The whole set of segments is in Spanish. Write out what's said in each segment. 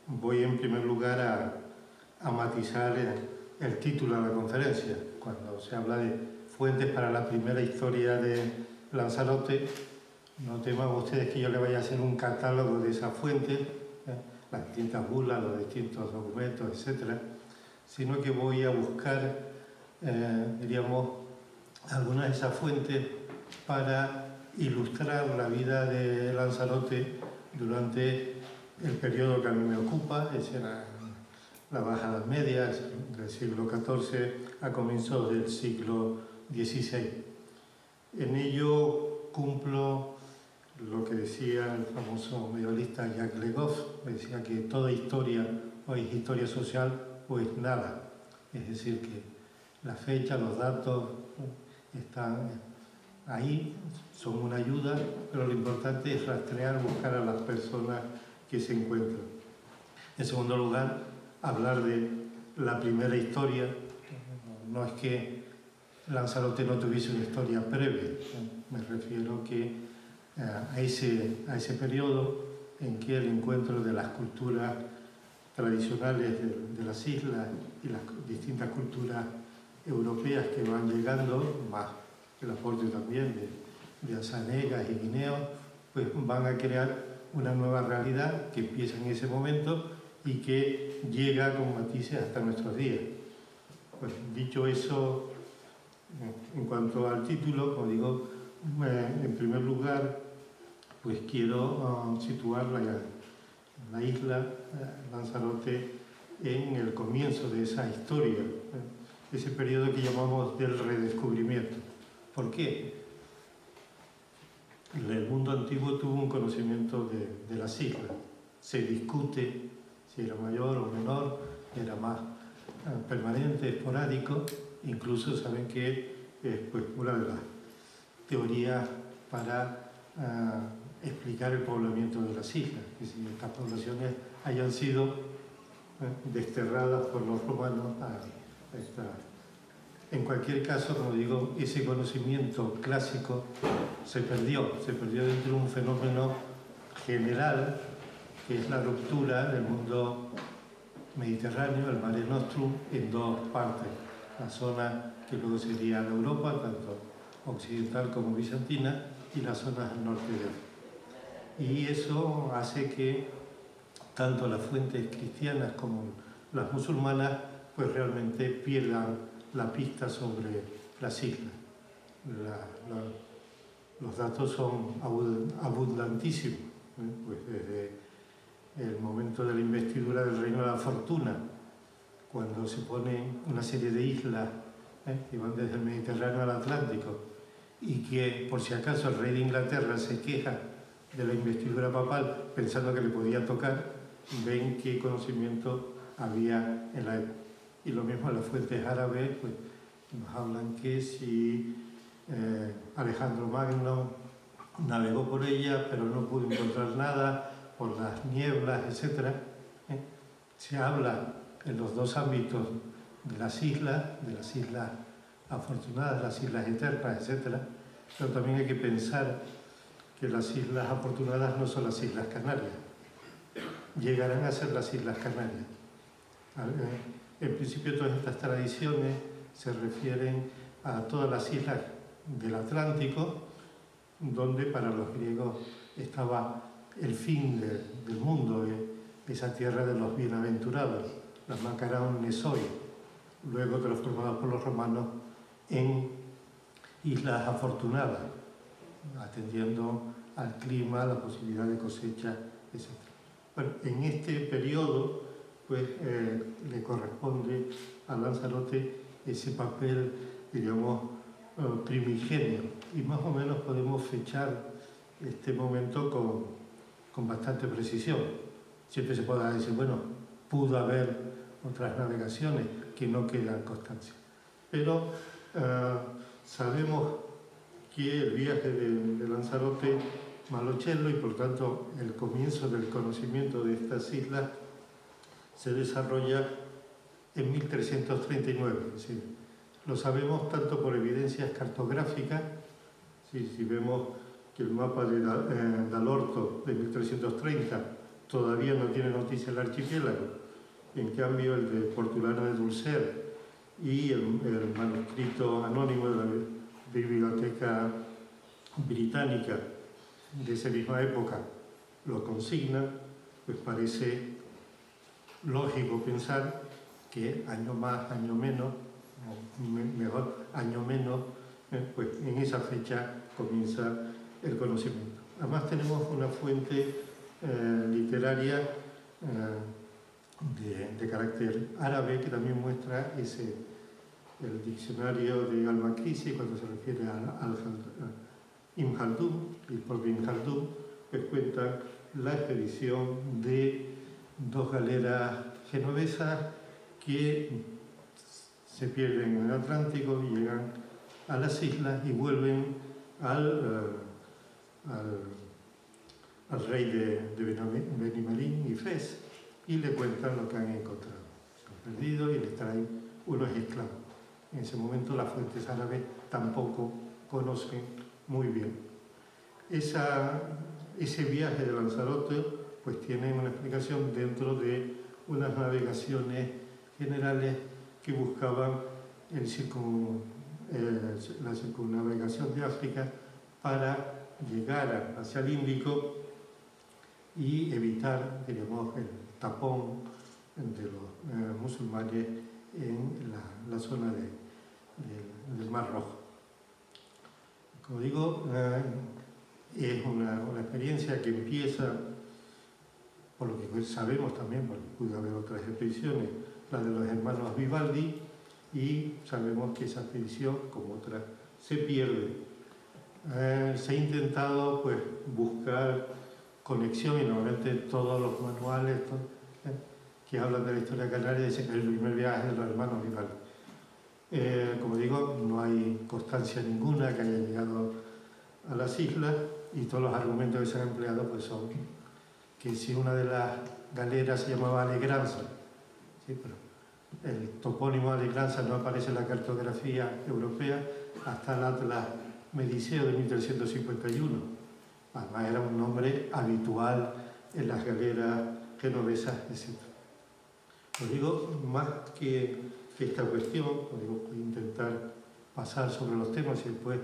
voy en primer lugar a matizar el título de la conferencia. Cuando se habla de fuentes para la primera historia de Lanzarote, no teman ustedes que yo le vaya a hacer un catálogo de esas fuentes, las distintas bulas, los distintos documentos, etc., sino que voy a buscar, diríamos, algunas de esas fuentes para ilustrar la vida de Lanzarote durante el periodo que a mí me ocupa, es decir, la Baja Edad Media, del siglo XIV a comienzos del siglo XVI. En ello cumplo lo que decía el famoso medievalista Jacques Le Goff, decía que toda historia o es historia social o es nada. Es decir, que la fecha, los datos están ahí, son una ayuda, pero lo importante es rastrear, buscar a las personas que se encuentran. En segundo lugar, hablar de la primera historia. No es que Lanzarote no tuviese una historia previa, me refiero a ese periodo en que el encuentro de las culturas tradicionales de las islas y las distintas culturas europeas que van llegando, más el aporte también de azanegas y guineos, pues van a crear una nueva realidad que empieza en ese momento y que llega con matices hasta nuestros días. Pues dicho eso, en cuanto al título, como digo, en primer lugar, pues quiero situar la isla Lanzarote en el comienzo de esa historia, ese periodo que llamamos del redescubrimiento. ¿Por qué? El mundo antiguo tuvo un conocimiento de las islas. Se discute si era mayor o menor, era más permanente, esporádico. Incluso saben que es pues, una de las teorías para explicar el poblamiento de las islas, que si estas poblaciones hayan sido desterradas por los romanos a esta. En cualquier caso, como digo, ese conocimiento clásico se perdió dentro de un fenómeno general que es la ruptura del mundo mediterráneo, el Mare Nostrum, en dos partes. La zona que luego sería la Europa, tanto occidental como bizantina, y las zonas al norte de África. Y eso hace que tanto las fuentes cristianas como las musulmanas pues realmente pierdan la pista sobre las islas. Los datos son abundantísimos, pues desde el momento de la investidura del Reino de la Fortuna, cuando se ponen una serie de islas que van desde el Mediterráneo al Atlántico, y que por si acaso el rey de Inglaterra se queja de la investidura papal pensando que le podía tocar, ven qué conocimiento había en la época. Y lo mismo en las fuentes árabes, pues nos hablan que si Alejandro Magno navegó por ella, pero no pudo encontrar nada por las nieblas, etc. Se habla en los dos ámbitos de las islas afortunadas, las islas eternas, etc. Pero también hay que pensar que las islas afortunadas no son las Islas Canarias, llegarán a ser las Islas Canarias. En principio todas estas tradiciones se refieren a todas las islas del Atlántico, donde para los griegos estaba el fin del mundo, esa tierra de los bienaventurados, las Macaraon Nesoi, luego transformadas por los romanos en islas afortunadas, atendiendo al clima, a la posibilidad de cosecha, etc. Bueno, en este periodo pues, le corresponde a Lanzarote ese papel, digamos, primigenio, y más o menos podemos fechar este momento con bastante precisión. Siempre se podrá decir, bueno, pudo haber otras navegaciones que no quedan constancia. Pero sabemos que el viaje de Lanzarote Malocello y por tanto el comienzo del conocimiento de estas islas se desarrolla en 1339. Es decir, lo sabemos tanto por evidencias cartográficas, si vemos que el mapa de Dalorto de 1330 todavía no tiene noticia el archipiélago. En cambio, el de Portulano de Dulcer y el manuscrito anónimo de la Biblioteca Británica de esa misma época lo consigna, pues parece lógico pensar que año más, año menos, o mejor, año menos, pues en esa fecha comienza el conocimiento. Además tenemos una fuente literaria de carácter árabe que también muestra el diccionario de Al-Makrisi cuando se refiere a Ibn Khaldun, el propio Ibn Khaldun, pues cuenta la expedición de 2 galeras genovesas que se pierden en el Atlántico y llegan a las islas y vuelven al rey de Benimalín y Fez y le cuentan lo que han encontrado. Se han perdido y les traen unos esclavos. En ese momento las fuentes árabes tampoco conocen muy bien. Ese viaje de Lanzarote pues tiene una explicación dentro de unas navegaciones generales que buscaban la circunnavegación de África para llegar hacia el Índico y evitar, digamos, el tapón de los musulmanes en la zona del Mar Rojo. Como digo, es una experiencia que empieza, por lo que sabemos también, porque pudo haber otras expediciones, la de los hermanos Vivaldi, y sabemos que esa expedición, como otras, se pierde. Se ha intentado pues, buscar conexión y normalmente todos los manuales que hablan de la historia canaria dicen que es el primer viaje de los hermanos Vivaldi. Como digo, no hay constancia ninguna que haya llegado a las islas y todos los argumentos que se han empleado pues, son que si una de las galeras se llamaba Alegranza, ¿sí? Pero el topónimo Alegranza no aparece en la cartografía europea hasta el Atlas Mediceo de 1351. Además era un nombre habitual en las galeras genovesas, etc. Os digo, más que esta cuestión, os digo, voy a intentar pasar sobre los temas y después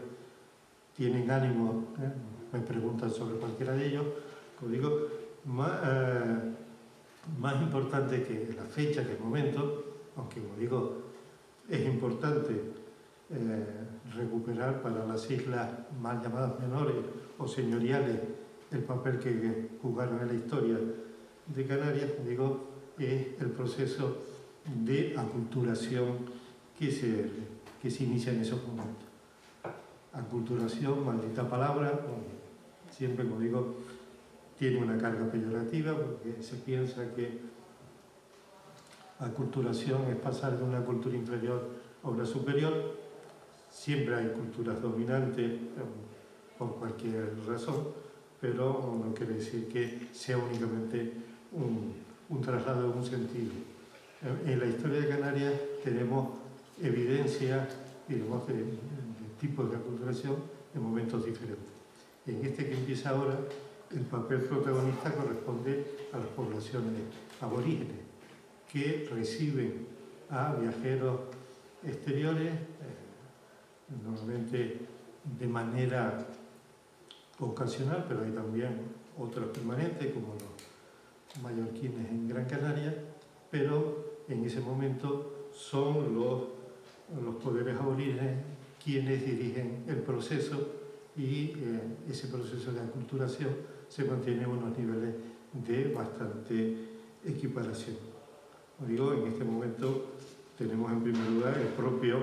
tienen ánimo, me preguntan sobre cualquiera de ellos. Como digo, más importante que la fecha, que el momento, aunque como digo, es importante recuperar para las islas mal llamadas menores o señoriales el papel que jugaron en la historia de Canarias, digo, es el proceso de aculturación que se inicia en esos momentos. Aculturación, maldita palabra, siempre, como digo, tiene una carga peyorativa porque se piensa que aculturación es pasar de una cultura inferior a una superior. Siempre hay culturas dominantes por cualquier razón, pero no quiere decir que sea únicamente un traslado en un sentido. En la historia de Canarias tenemos evidencia, digamos, de tipos de aculturación en momentos diferentes. En este que empieza ahora, el papel protagonista corresponde a las poblaciones aborígenes, que reciben a viajeros exteriores, normalmente de manera ocasional, pero hay también otros permanentes, como los mallorquines en Gran Canaria, pero en ese momento son los poderes aborígenes quienes dirigen el proceso y ese proceso de aculturación se mantiene a unos niveles de bastante equiparación. Como digo, en este momento tenemos en primer lugar el propio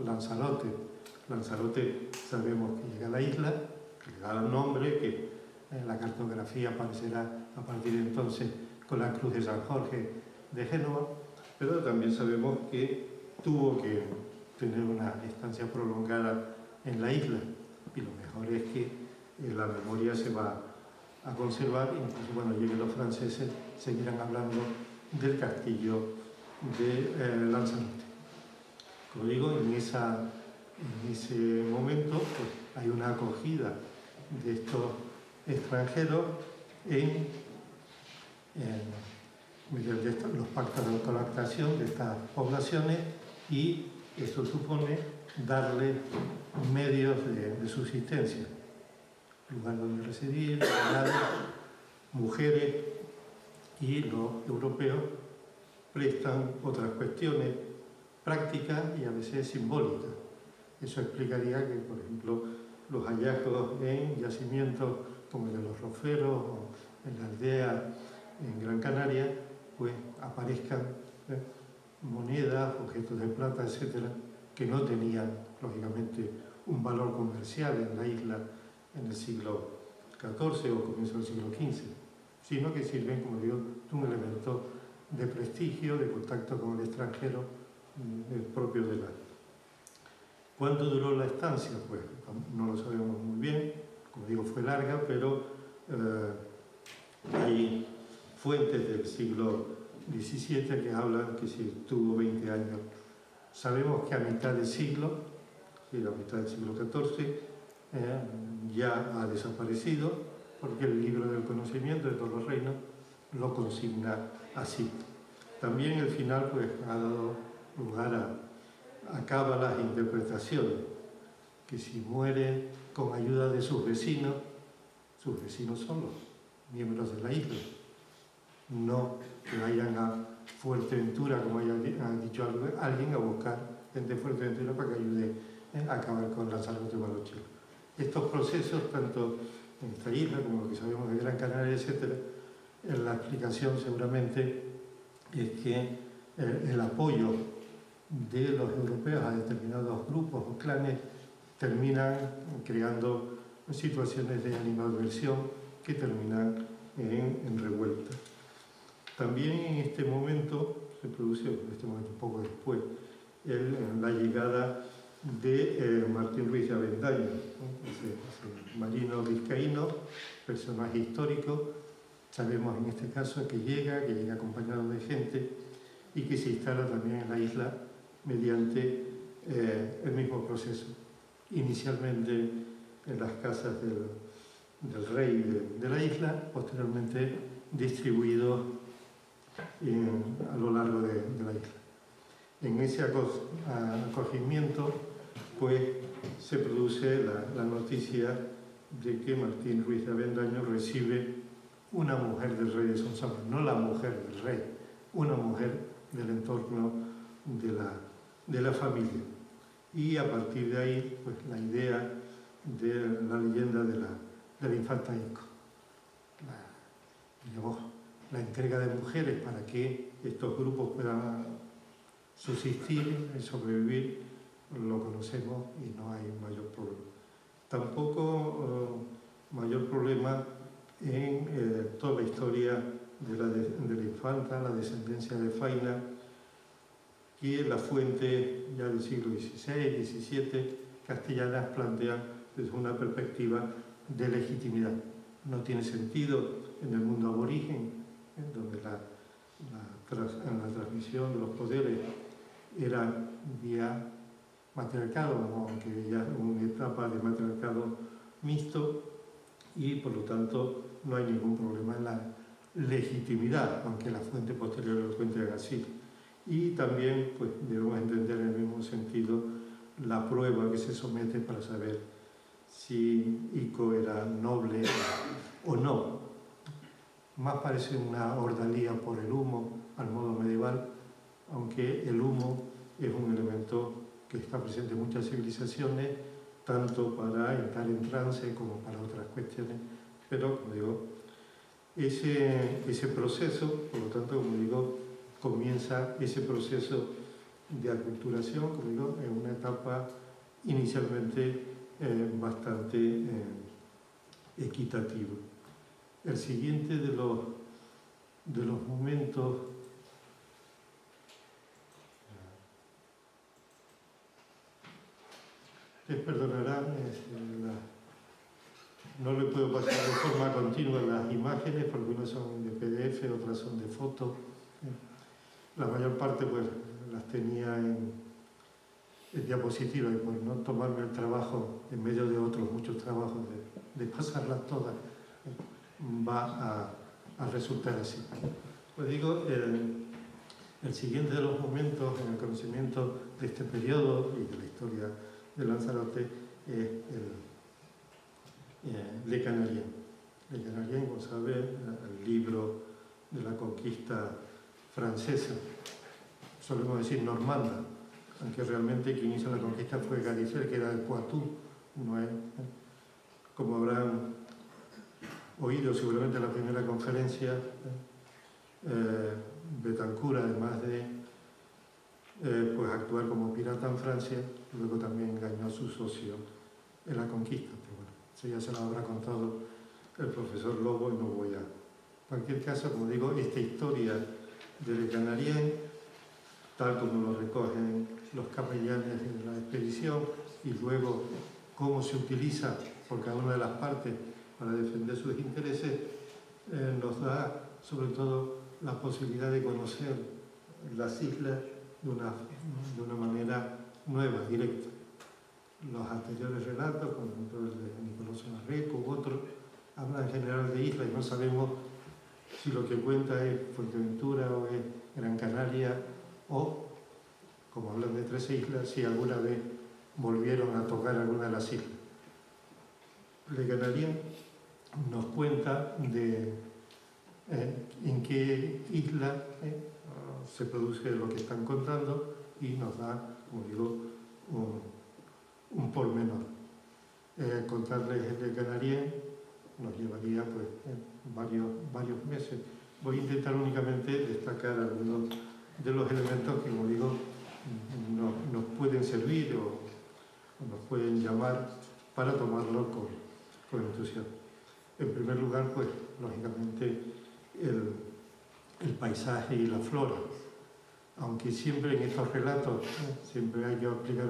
Lanzarote. Lanzarote sabemos que llega a la isla, que le da el nombre, que en la cartografía aparecerá a partir de entonces con la Cruz de San Jorge de Génova, pero también sabemos que tuvo que tener una estancia prolongada en la isla y lo mejor es que la memoria se va a conservar, incluso cuando lleguen los franceses seguirán hablando del castillo de Lanzarote. Como digo, en ese momento pues, hay una acogida de estos extranjeros en mediante los pactos de autolactación de estas poblaciones, y eso supone darle medios de subsistencia, lugar donde residir, mujeres, y los europeos prestan otras cuestiones prácticas y a veces simbólicas. Eso explicaría que, por ejemplo, los hallazgos en yacimientos como el de los Roferos o en la aldea en Gran Canaria, pues aparezcan monedas, objetos de plata, etcétera, que no tenían, lógicamente, un valor comercial en la isla en el siglo XIV o comienzo del siglo XV, sino que sirven, como digo, de un elemento de prestigio, de contacto con el extranjero, propio de la... ¿Cuánto duró la estancia? Pues no lo sabemos muy bien, como digo, fue larga, pero hay fuentes del siglo XVII que hablan que si tuvo 20 años. Sabemos que a mitad del siglo, a mitad del siglo XIV, ya ha desaparecido, porque el libro del conocimiento de todos los reinos lo consigna así. También el final pues, ha dado lugar a cábalas e interpretaciones, que si muere con ayuda de sus vecinos son los miembros de la isla, no que vayan a Fuerteventura, como ha dicho alguien, a buscar gente de Fuerteventura para que ayude a acabar con Lanzarote Balochero. Estos procesos, tanto en esta isla como lo que sabemos de Gran Canaria, etc., la explicación seguramente es que el apoyo de los europeos a determinados grupos o clanes terminan creando situaciones de animadversión que terminan en revuelta. También en este momento se produce, un poco después, la llegada de Martín Ruiz de Avendaño, ese marino vizcaíno, personaje histórico. Sabemos en este caso que llega acompañado de gente y que se instala también en la isla mediante el mismo proceso. Inicialmente en las casas del rey de la isla, posteriormente distribuido a lo largo de la isla. En ese acogimiento, pues, se produce la noticia de que Martín Ruiz de Avendaño recibe una mujer del rey de Sonsoles, no la mujer del rey, una mujer del entorno de la familia. Y a partir de ahí, pues, la idea de la leyenda de la infanta Ico. La entrega de mujeres para que estos grupos puedan subsistir y sobrevivir, lo conocemos y no hay mayor problema. Tampoco mayor problema en toda la historia de la infanta, la descendencia de Faina, que la fuente ya del siglo XVI, XVII, castellanas plantean desde una perspectiva de legitimidad. No tiene sentido en el mundo aborigen, donde la transmisión de los poderes era vía matriarcado, aunque ya una etapa de matriarcado mixto, y por lo tanto no hay ningún problema en la legitimidad, aunque la fuente posterior lo cuente así. Y también pues, debemos entender en el mismo sentido la prueba que se somete para saber si Ico era noble o no. Más parece una ordalía por el humo al modo medieval, aunque el humo es un elemento que está presente en muchas civilizaciones, tanto para entrar en trance como para otras cuestiones, pero, como digo, ese proceso, por lo tanto, como digo, comienza ese proceso de aculturación, como digo, en una etapa inicialmente bastante equitativa. El siguiente de los momentos les perdonarán, no le puedo pasar de forma continua las imágenes porque unas son de PDF, otras son de foto. La mayor parte pues las tenía en diapositiva y por no tomarme el trabajo en medio de otros muchos trabajos de pasarlas todas, va a resultar así. Pues digo, el siguiente de los momentos en el conocimiento de este periodo y de la historia de Lanzarote es Le Canarien. Le Canarien, como sabe, el libro de la conquista francesa, solemos decir normanda, aunque realmente quien hizo la conquista fue Gallifrey, que era de Poitou, no es, como habrán oído seguramente en la primera conferencia, Betancourt, además de pues actuar como pirata en Francia, luego también engañó a su socio en la conquista. Pero bueno, eso ya se lo habrá contado el profesor Lobo y no voy a... En cualquier caso, como digo, esta historia de Le Canarien, tal como lo recogen los capellanes de la expedición, y luego cómo se utiliza por cada una de las partes para defender sus intereses, nos da sobre todo la posibilidad de conocer las islas de una manera nueva, directa. Los anteriores relatos, por ejemplo el de Nicolás Marreco u otros, hablan en general de islas y no sabemos si lo que cuenta es Fuerteventura o es Gran Canaria, o, como hablan de 13 islas, si alguna vez volvieron a tocar alguna de las islas. Le Canarien nos cuenta de en qué isla se produce lo que están contando y nos da, como digo, un pormenor. Contarles el de Canarien nos llevaría pues, varios meses. Voy a intentar únicamente destacar algunos de los elementos que, como digo, nos pueden servir o nos pueden llamar para tomarlo con entusiasmo. En primer lugar, pues, lógicamente, el paisaje y la flora. Aunque siempre en estos relatos siempre hay que aplicar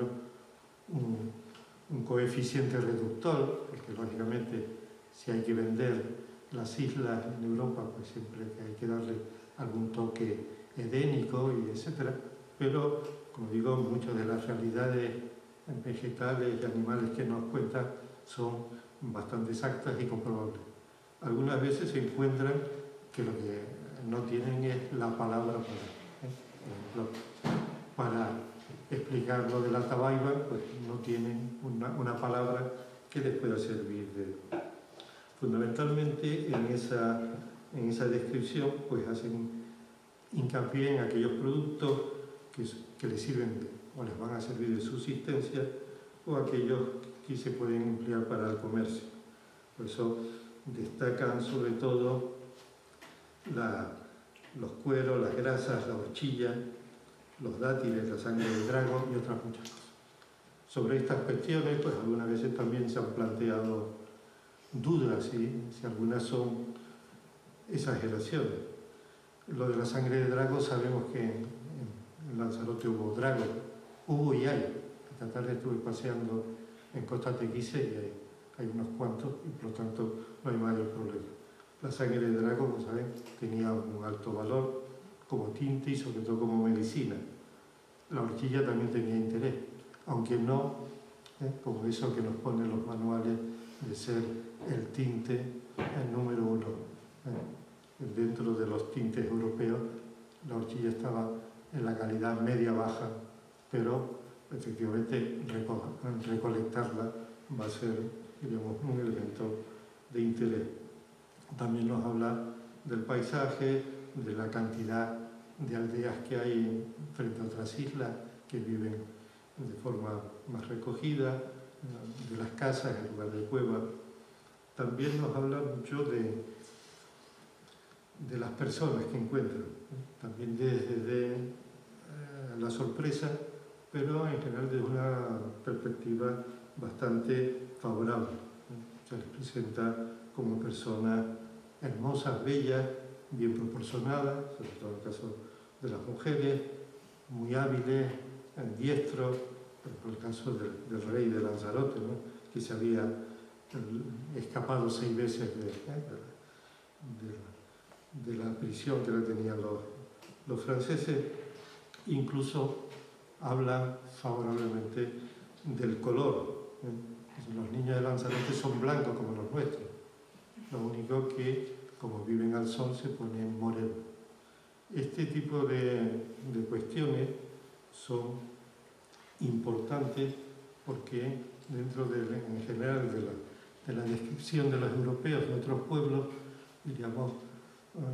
un coeficiente reductor, porque lógicamente si hay que vender las islas en Europa, pues siempre hay que darle algún toque edénico y etcétera. Pero, como digo, muchas de las realidades vegetales y animales que nos cuentan son bastante exactas y comprobables. Algunas veces se encuentran que lo que no tienen es la palabra para explicar lo de la tabaiba, pues no tienen una palabra que les pueda servir de... Fundamentalmente en esa descripción pues hacen hincapié en aquellos productos que les sirven o les van a servir de subsistencia o aquellos que se pueden emplear para el comercio. Por eso destacan sobre todo los cueros, las grasas, la horchilla, los dátiles, la sangre del dragón y otras muchas cosas. Sobre estas cuestiones, pues algunas veces también se han planteado dudas, si algunas son exageraciones. Lo de la sangre de dragón, sabemos que en Lanzarote hubo y hay. Esta tarde estuve paseando en Costa Teguise y hay unos cuantos y por lo tanto no hay mayor problema. La sangre de dragón, como saben, tenía un alto valor como tinte y sobre todo como medicina. La horchilla también tenía interés, aunque no como eso que nos ponen los manuales de ser el tinte el número 1. Dentro de los tintes europeos, la horchilla estaba en la calidad media-baja, pero efectivamente recolectarla va a ser, digamos, un elemento de interés. También nos habla del paisaje, de la cantidad de aldeas que hay frente a otras islas que viven de forma más recogida, de las casas en lugar de cuevas. También nos habla mucho de las personas que encuentran, también desde la sorpresa, pero en general desde una perspectiva bastante favorable. Se les presenta como personas hermosas, bellas, bien proporcionadas, sobre todo en el caso de las mujeres, muy hábiles, diestros, por ejemplo el caso del rey de Lanzarote, ¿no?, que se había escapado 6 veces de la prisión que le tenían los franceses. Incluso hablan favorablemente del color. Los niños de Lanzarote son blancos como los nuestros. Lo único que como viven al sol, se ponen morenos. Este tipo de cuestiones son importantes porque dentro en general de la descripción de los europeos de otros pueblos, diríamos,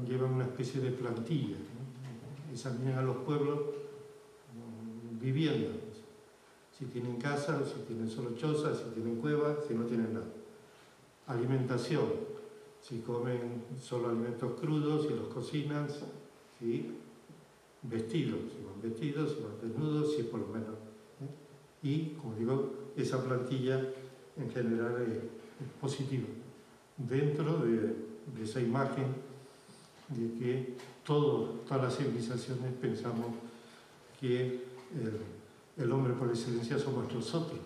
llevan una especie de plantilla, ¿no? Examinan a los pueblos viviendas, si tienen casa, si tienen solo chozas, si tienen cuevas, si no tienen nada. Alimentación, si comen solo alimentos crudos, si los cocinan, si vestidos, si van vestidos, si van desnudos, si por lo menos. Y, como digo, esa plantilla en general es positiva. Dentro de esa imagen de que todas las civilizaciones pensamos que el hombre por excelencia somos nosotros.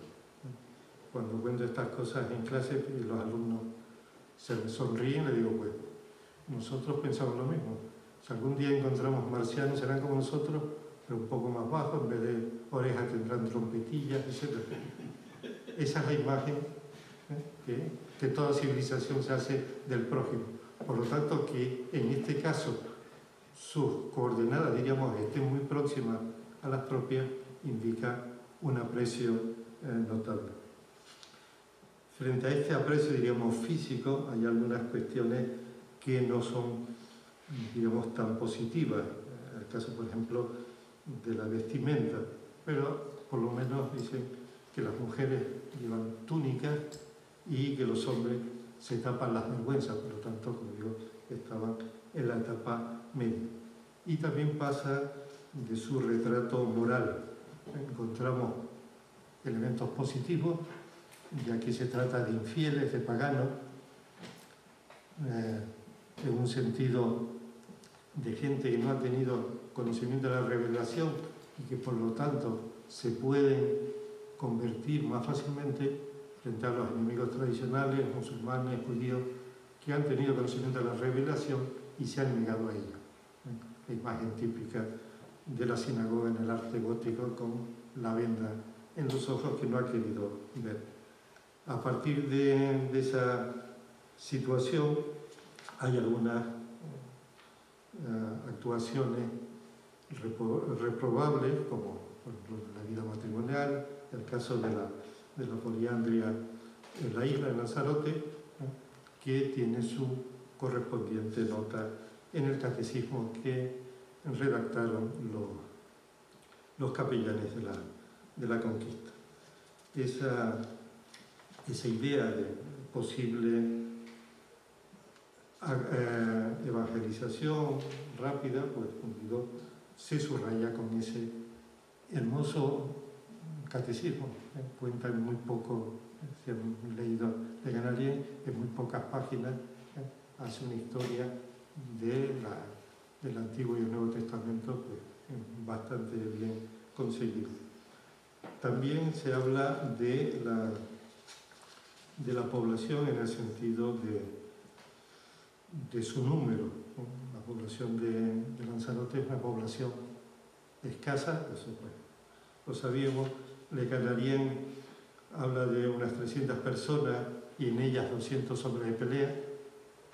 Cuando cuento estas cosas en clase y los alumnos se me sonríen, le digo, pues nosotros pensamos lo mismo. Si algún día encontramos marcianos, serán como nosotros, pero un poco más bajos, en vez de orejas tendrán trompetillas, etc. Esa es la imagen que toda civilización se hace del prójimo. Por lo tanto, que en este caso sus coordenadas, diríamos, estén muy próximas a las propias, indica un aprecio notable. Frente a este aprecio, diríamos, físico, hay algunas cuestiones que no son, diríamos, tan positivas. El caso, por ejemplo, de la vestimenta, pero por lo menos dicen que las mujeres llevan túnicas y que los hombres se tapan las vergüenzas, por lo tanto, como digo, estaban en la etapa media. Y también pasa de su retrato moral. Encontramos elementos positivos, ya que se trata de infieles, de paganos, en un sentido de gente que no ha tenido conocimiento de la revelación y que por lo tanto se pueden convertir más fácilmente frente a los enemigos tradicionales, musulmanes, judíos, que han tenido conocimiento de la revelación y se han negado a ella. La imagen típica de la sinagoga en el arte gótico con la venda en los ojos que no ha querido ver. A partir de esa situación hay algunas actuaciones reprobables, como por ejemplo la vida matrimonial, el caso de la poliandria en la isla de Lanzarote, que tiene su correspondiente nota en el catecismo que redactaron los capellanes de la conquista. Esa idea de posible evangelización rápida, pues se subraya con ese hermoso catecismo. Cuentan muy poco, si han leído de Ganarien, en muy pocas páginas, hace una historia del Antiguo y el Nuevo Testamento pues, bastante bien conseguido. También se habla de la población en el sentido de su número. La población de Lanzarote es una población escasa, eso pues, lo sabíamos. Le Canarien habla de unas 300 personas y en ellas 200 hombres de pelea,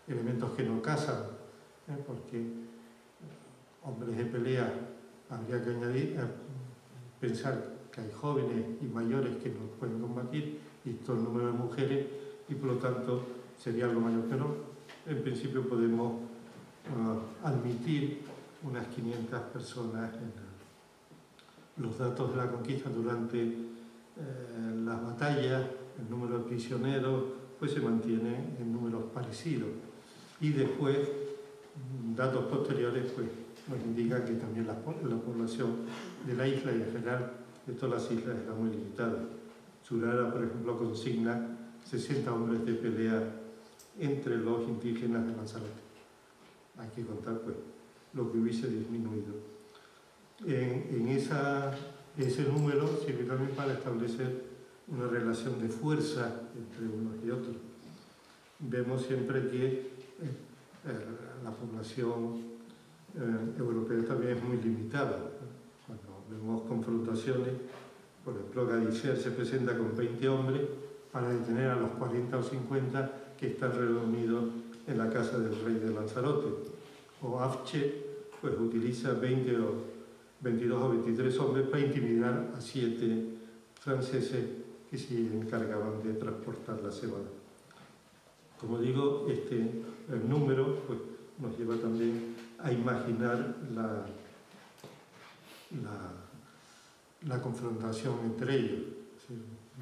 elementos que no casan, porque hombres de pelea habría que añadir, pensar que hay jóvenes y mayores que no pueden combatir y todo el número de mujeres y por lo tanto sería algo mayor, pero en principio podemos admitir unas 500 personas en los datos de la conquista durante las batallas. El número de prisioneros pues se mantiene en números parecidos y después datos posteriores pues nos indican que también la población de la isla y en general de todas las islas está muy limitada. Surara, por ejemplo, consigna 60 hombres de pelea entre los indígenas de Lanzarote. Hay que contar pues lo que hubiese disminuido. En ese número sirve también para establecer una relación de fuerza entre unos y otros. Vemos siempre que la población europea también es muy limitada. Cuando vemos confrontaciones, por ejemplo, Gadifer se presenta con 20 hombres para detener a los 40 o 50 que están reunidos en la casa casa del rey de Lanzarote. O Afche pues utiliza 20 o 22 o 23 hombres para intimidar a 7 franceses que se encargaban de transportar la cebada. Como digo, el número pues, nos lleva también a imaginar la confrontación entre ellos.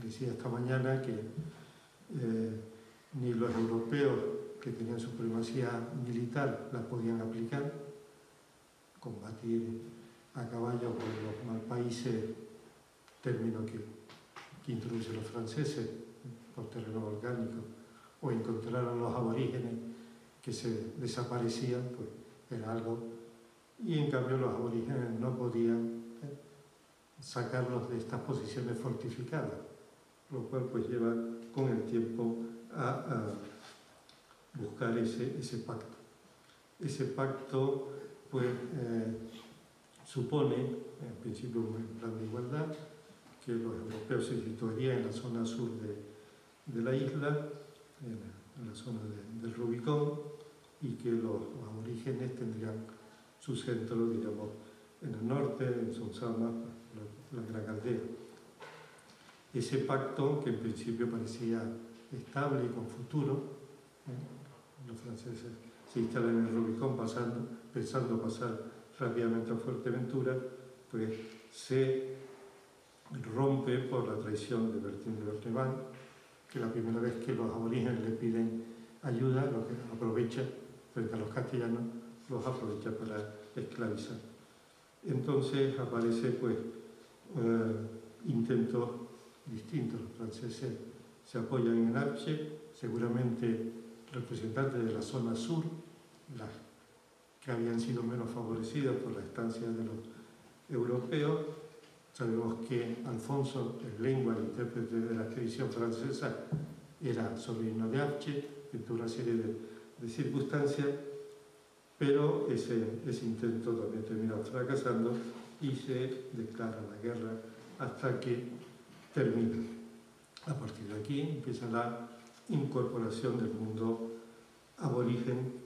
Decía esta mañana que ni los europeos que tenían supremacía militar la podían aplicar, combatir a caballo por los malpaíses, término que introducen los franceses por terreno volcánico, o encontrar a los aborígenes que se desaparecían, pues era algo, y en cambio los aborígenes no podían sacarlos de estas posiciones fortificadas, lo cual pues lleva con el tiempo a buscar ese pacto. Ese pacto pues supone, en principio, un plan de igualdad, que los europeos se situarían en la zona sur de la isla, en la zona del Rubicón, y que los aborígenes tendrían su centro, digamos, en el norte, en Sonsama, la Gran Aldea. Ese pacto, que en principio parecía estable y con futuro, los franceses se instalan en el Rubicón pensando pasar rápidamente a Fuerteventura, pues se rompe por la traición de Bertín de Berneval, que la primera vez que los aborígenes le piden ayuda, lo que aprovecha frente a los castellanos, los aprovecha para esclavizar. Entonces aparece pues intentos distintos. Los franceses se apoyan en Afche, seguramente representantes de la zona sur, las que habían sido menos favorecidas por la estancia de los europeos. Sabemos que Alfonso, el lengua, el intérprete de la expedición francesa, era sobrino de Afche, en toda una serie de circunstancias, pero ese intento también termina fracasando y se declara la guerra hasta que termina. A partir de aquí empieza la incorporación del mundo aborigen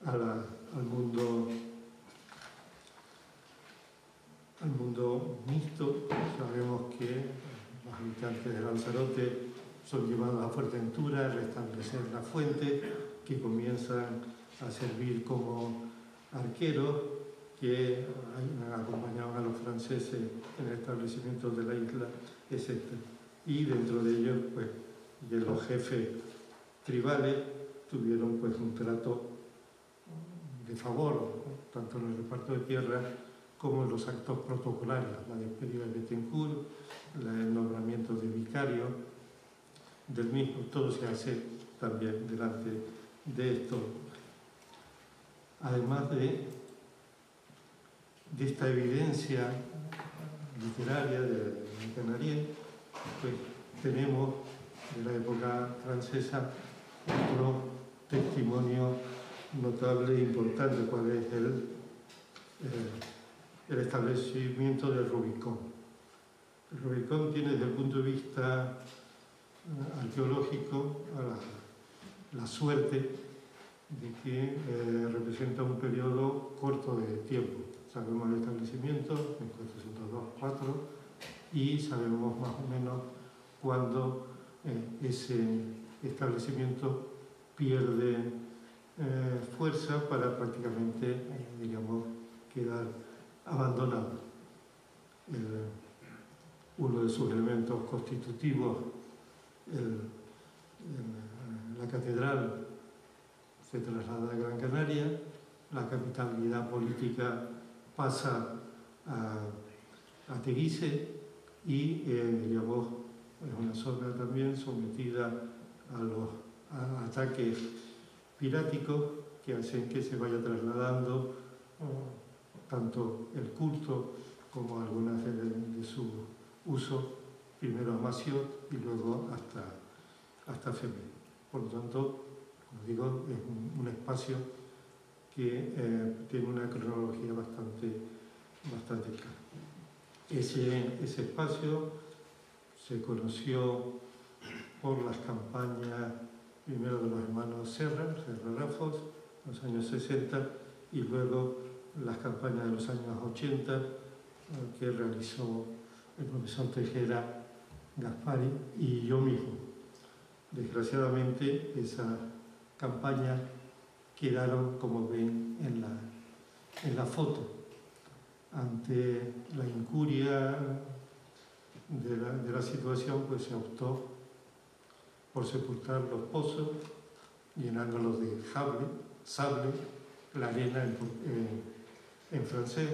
al mundo mixto. Sabemos que los habitantes de Lanzarote son llevados a Fuerteventura a restablecer la fuente, que comienzan a servir como arqueros, que acompañaban a los franceses en el establecimiento de la isla, etc. Y dentro de ellos, pues, de los jefes tribales tuvieron pues un trato de favor, ¿no? Tanto en el reparto de tierras como en los actos protocolarios, la despedida de Bettencourt, el nombramiento de vicario del mismo, todo se hace también delante de esto. Además de esta evidencia literaria de Canarié, pues tenemos de la época francesa otro testimonio notable e importante, cuál es el establecimiento del Rubicón. El Rubicón tiene, desde el punto de vista arqueológico, la suerte de que representa un periodo corto de tiempo. Sabemos el establecimiento, 1402-4, y sabemos más o menos cuándo ese establecimiento pierde fuerza para prácticamente, digamos, quedar abandonado. Uno de sus elementos constitutivos, la catedral, se traslada a Gran Canaria, la capitalidad política pasa a Teguise y, digamos, es una zona también sometida a los ataques piráticos que hacen que se vaya trasladando tanto el culto como algunas de su uso, primero a Massiot y luego hasta Femé. Por lo tanto, como digo, es un espacio que tiene una cronología bastante clara. Ese espacio se conoció por las campañas primero de los hermanos Serra Rafos, en los años 60, y luego las campañas de los años 80 que realizó el profesor Tejera, Gaspari y yo mismo. Desgraciadamente, esas campañas quedaron, como ven en la foto. Ante la incuria de la situación, pues se optó por sepultar los pozos, llenándolos de sable, la arena en francés,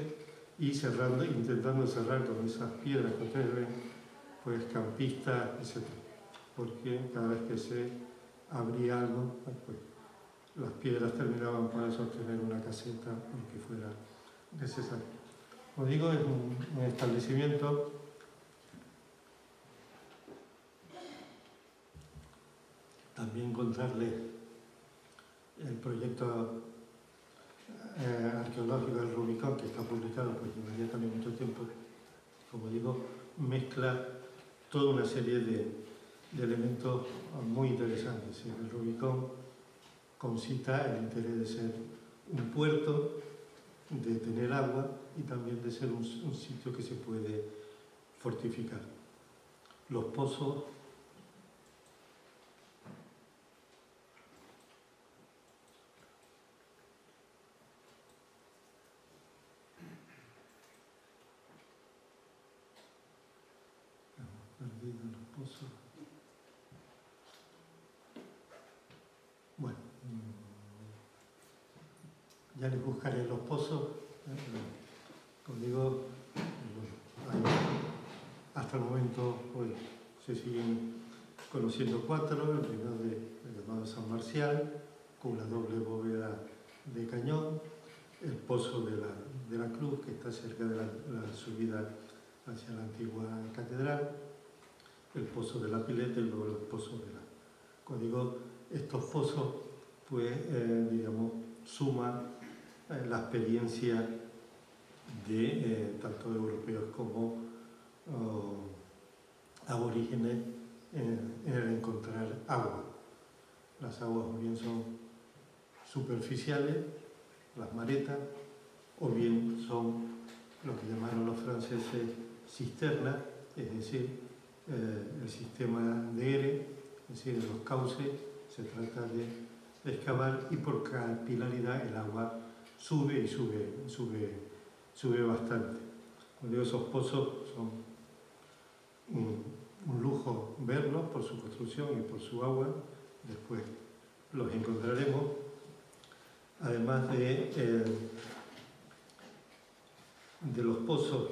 y intentando cerrar con esas piedras que ustedes ven, pues campistas, etc. Porque cada vez que se abría algo, pues las piedras terminaban para sostener una caseta, porque fuera necesario. Como digo, es un establecimiento también contarles el proyecto arqueológico del Rubicón, que está publicado, pues llevaría también mucho tiempo. Como digo, mezcla toda una serie de elementos muy interesantes. El Rubicón concita el interés de ser un puerto, de tener agua y también de ser un sitio que se puede fortificar. Los pozos Bueno, ya les buscaré los pozos. Como digo, hasta el momento pues, se siguen conociendo 4. El primero llamado San Marcial, con una doble bóveda de cañón. El pozo de la Cruz, que está cerca de la subida hacia la antigua catedral. El pozo de la Pileta y luego los pozos de la... Como digo, estos pozos, pues, digamos, suman la experiencia de tanto europeos como aborígenes en el encontrar agua. Las aguas o bien son superficiales, las maretas, o bien son lo que llamaron los franceses cisternas, es decir, el sistema de Ere, es decir, en los cauces se trata de excavar y por capilaridad el agua sube y sube bastante. Como digo, esos pozos son un lujo verlos por su construcción y por su agua, después los encontraremos. Además de los pozos,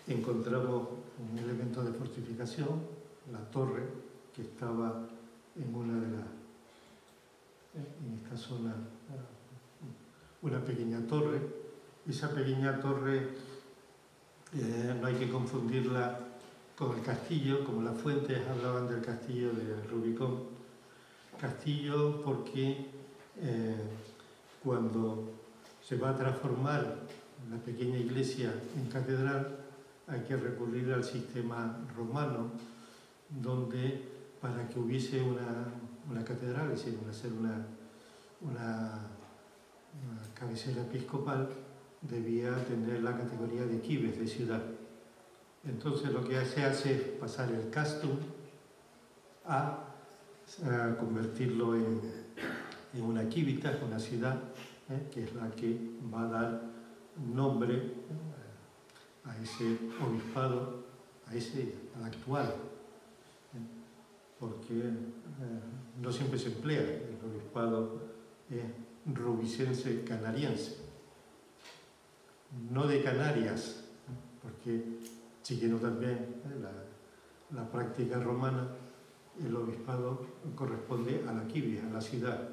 encontramos un elemento de fortificación, la torre, que estaba en una de las, en esta zona, una pequeña torre. Esa pequeña torre no hay que confundirla con el castillo, como las fuentes hablaban del castillo de Rubicón. Castillo porque cuando se va a transformar la pequeña iglesia en catedral, hay que recurrir al sistema romano, donde para que hubiese una catedral, es decir, hacer una cabecera episcopal, debía tener la categoría de kibes, de ciudad. Entonces lo que se hace es pasar el castum a convertirlo en una kibitas, una ciudad, que es la que va a dar nombre a ese obispado, al actual, porque no siempre se emplea el obispado rubicense canariense, no de Canarias, porque siguiendo también la práctica romana, el obispado corresponde a la quibia, a la ciudad.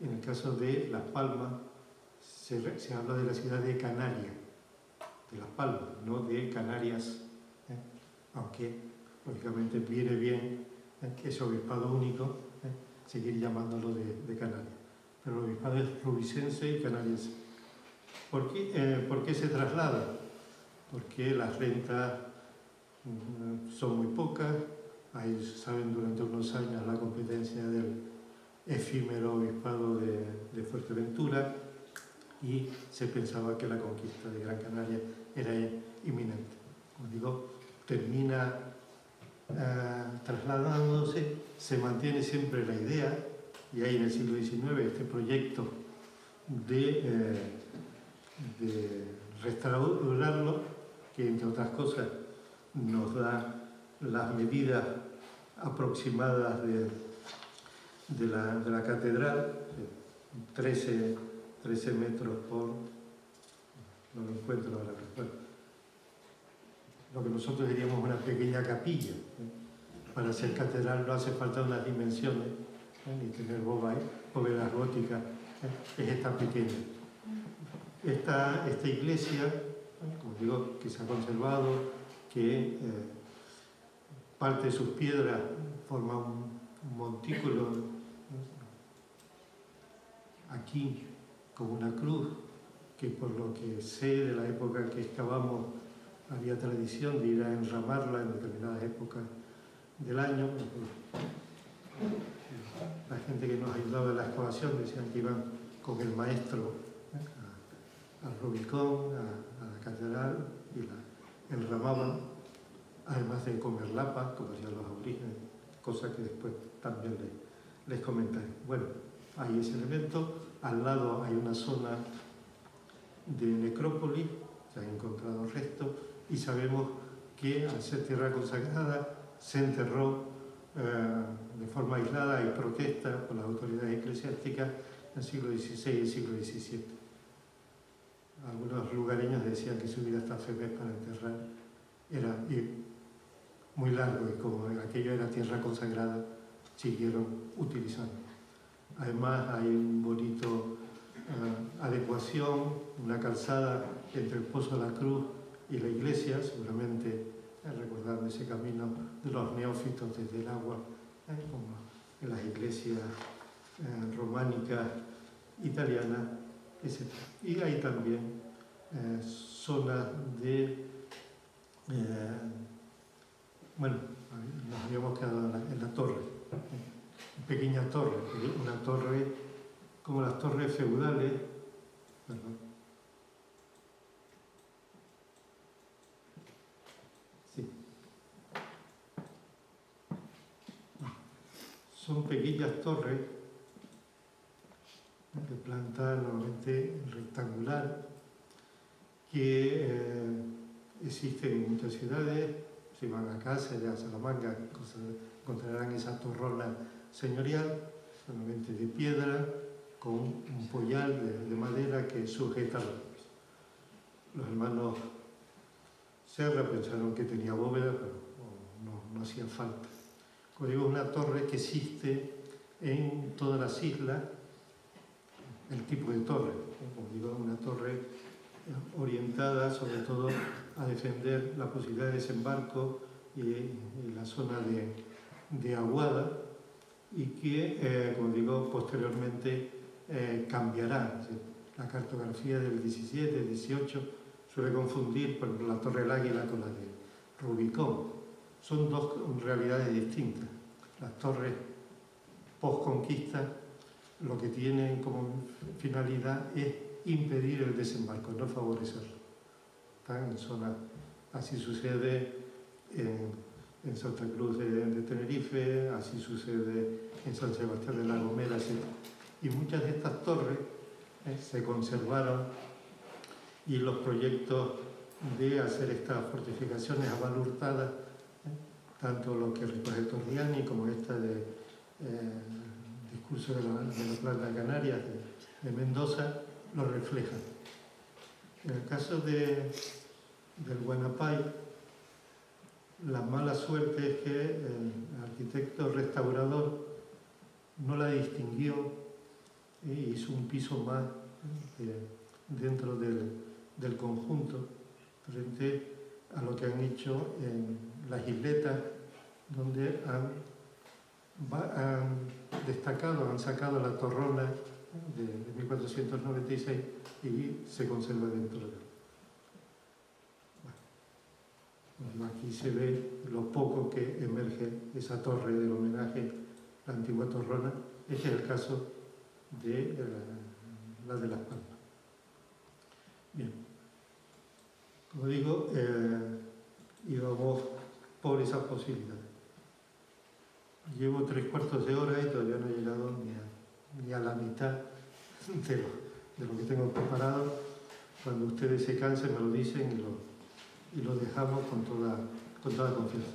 En el caso de Las Palmas se habla de la ciudad de Canarias, de Las Palmas, no de Canarias, aunque lógicamente viene bien ese obispado único, seguir llamándolo de Canarias. Pero el obispado es rubicense y canariense. ¿Por qué se traslada? porque las rentas son muy pocas. Ahí, saben, durante unos años la competencia del efímero obispado de Fuerteventura, y se pensaba que la conquista de Gran Canaria era inminente. Como digo, termina trasladándose, se mantiene siempre la idea, y hay en el siglo XIX este proyecto de restaurarlo, que entre otras cosas nos da las medidas aproximadas de la catedral, 13 metros por, no lo encuentro ahora, bueno, lo que nosotros diríamos una pequeña capilla. Para ser catedral no hace falta unas dimensiones, ni tener bóvedas góticas, es esta pequeña. Esta iglesia, como digo, que se ha conservado, que parte de sus piedras forma un montículo aquí como una cruz, que por lo que sé de la época que excavamos había tradición de ir a enramarla en determinadas épocas del año. La gente que nos ayudaba en la excavación decían que iban con el maestro al Rubicón, a la catedral, y la enramaban, además de comer lapa, como hacían los aborígenes, cosa que después también les comentaré. Bueno, hay ese elemento. Al lado hay una zona de necrópolis, se han encontrado restos, y sabemos que al ser tierra consagrada se enterró de forma aislada. Hay protestas por las autoridades eclesiásticas en el siglo XVI y el siglo XVII. Algunos lugareños decían que subir hasta Febes para enterrar era muy largo, y como aquello era tierra consagrada, siguieron utilizando. Además hay un bonito adecuación, una calzada entre el Pozo de la Cruz y la iglesia, seguramente recordando ese camino de los neófitos desde el agua, como en las iglesias románicas italianas, etc. Y hay también zonas de... bueno, nos habíamos quedado en la torre, pequeña torre, una torre como las torres feudales, perdón. Sí. Son pequeñas torres de planta normalmente rectangular, que existen en muchas ciudades. Si van a Cáceres, a Salamanca, encontrarán esa torrona señorial, solamente de piedra, con un pollal de madera que sujeta los hermanos Serra pensaron que tenía bóveda, pero no hacía falta. Como digo, es una torre que existe en todas las islas, el tipo de torre. Como digo, una torre orientada sobre todo a defender la posibilidad de desembarco y la zona de aguada, y que, como digo, posteriormente cambiará. La cartografía del 17, del 18 suele confundir, por ejemplo, la Torre del Águila con la de Rubicón. Son dos realidades distintas. Las torres post-conquista lo que tienen como finalidad es impedir el desembarco, no favorecerlo. Están en zonas, así sucede en Santa Cruz de Tenerife, así sucede en San Sebastián de la Gomera, etc. Y muchas de estas torres se conservaron, y los proyectos de hacer estas fortificaciones a mano hurtada, tanto lo que recoge Torriani como esta de discurso de la Plata de Canarias, de Mendoza, lo reflejan. En el caso del Guanapay, la mala suerte es que el arquitecto restaurador no la distinguió e hizo un piso más dentro del conjunto, frente a lo que han hecho en las isletas, donde han destacado, han sacado la torrona de 1496 y se conserva dentro de él. Bueno, aquí se ve lo poco que emerge esa torre del homenaje, la antigua torrona. Este es el caso de la de Las Palmas. Bien, como digo, íbamos por esas posibilidades. Llevo 3/4 de hora y todavía no he llegado ni a la mitad de lo que tengo preparado. Cuando ustedes se cansen me lo dicen y lo dejamos con toda confianza.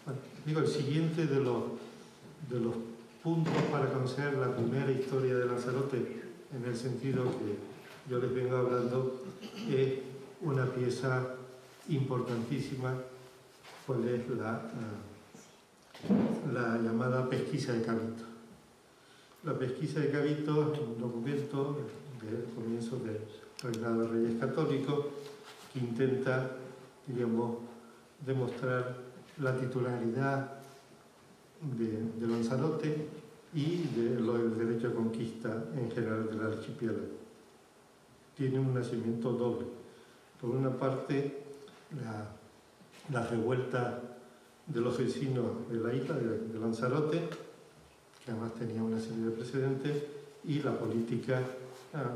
Bueno, digo, el siguiente de los puntos para conocer la primera historia de Lanzarote, en el sentido que yo les vengo hablando, es una pieza importantísima, cuál es la llamada pesquisa de Cavito. La pesquisa de Cavito es un documento del comienzo del reinado de Reyes Católicos que intenta, digamos, demostrar la titularidad de Lanzarote y del derecho a conquista en general del archipiélago. Tiene un nacimiento doble. Por una parte, la revuelta de los vecinos de la isla de Lanzarote, que además tenía una serie de precedentes, y la política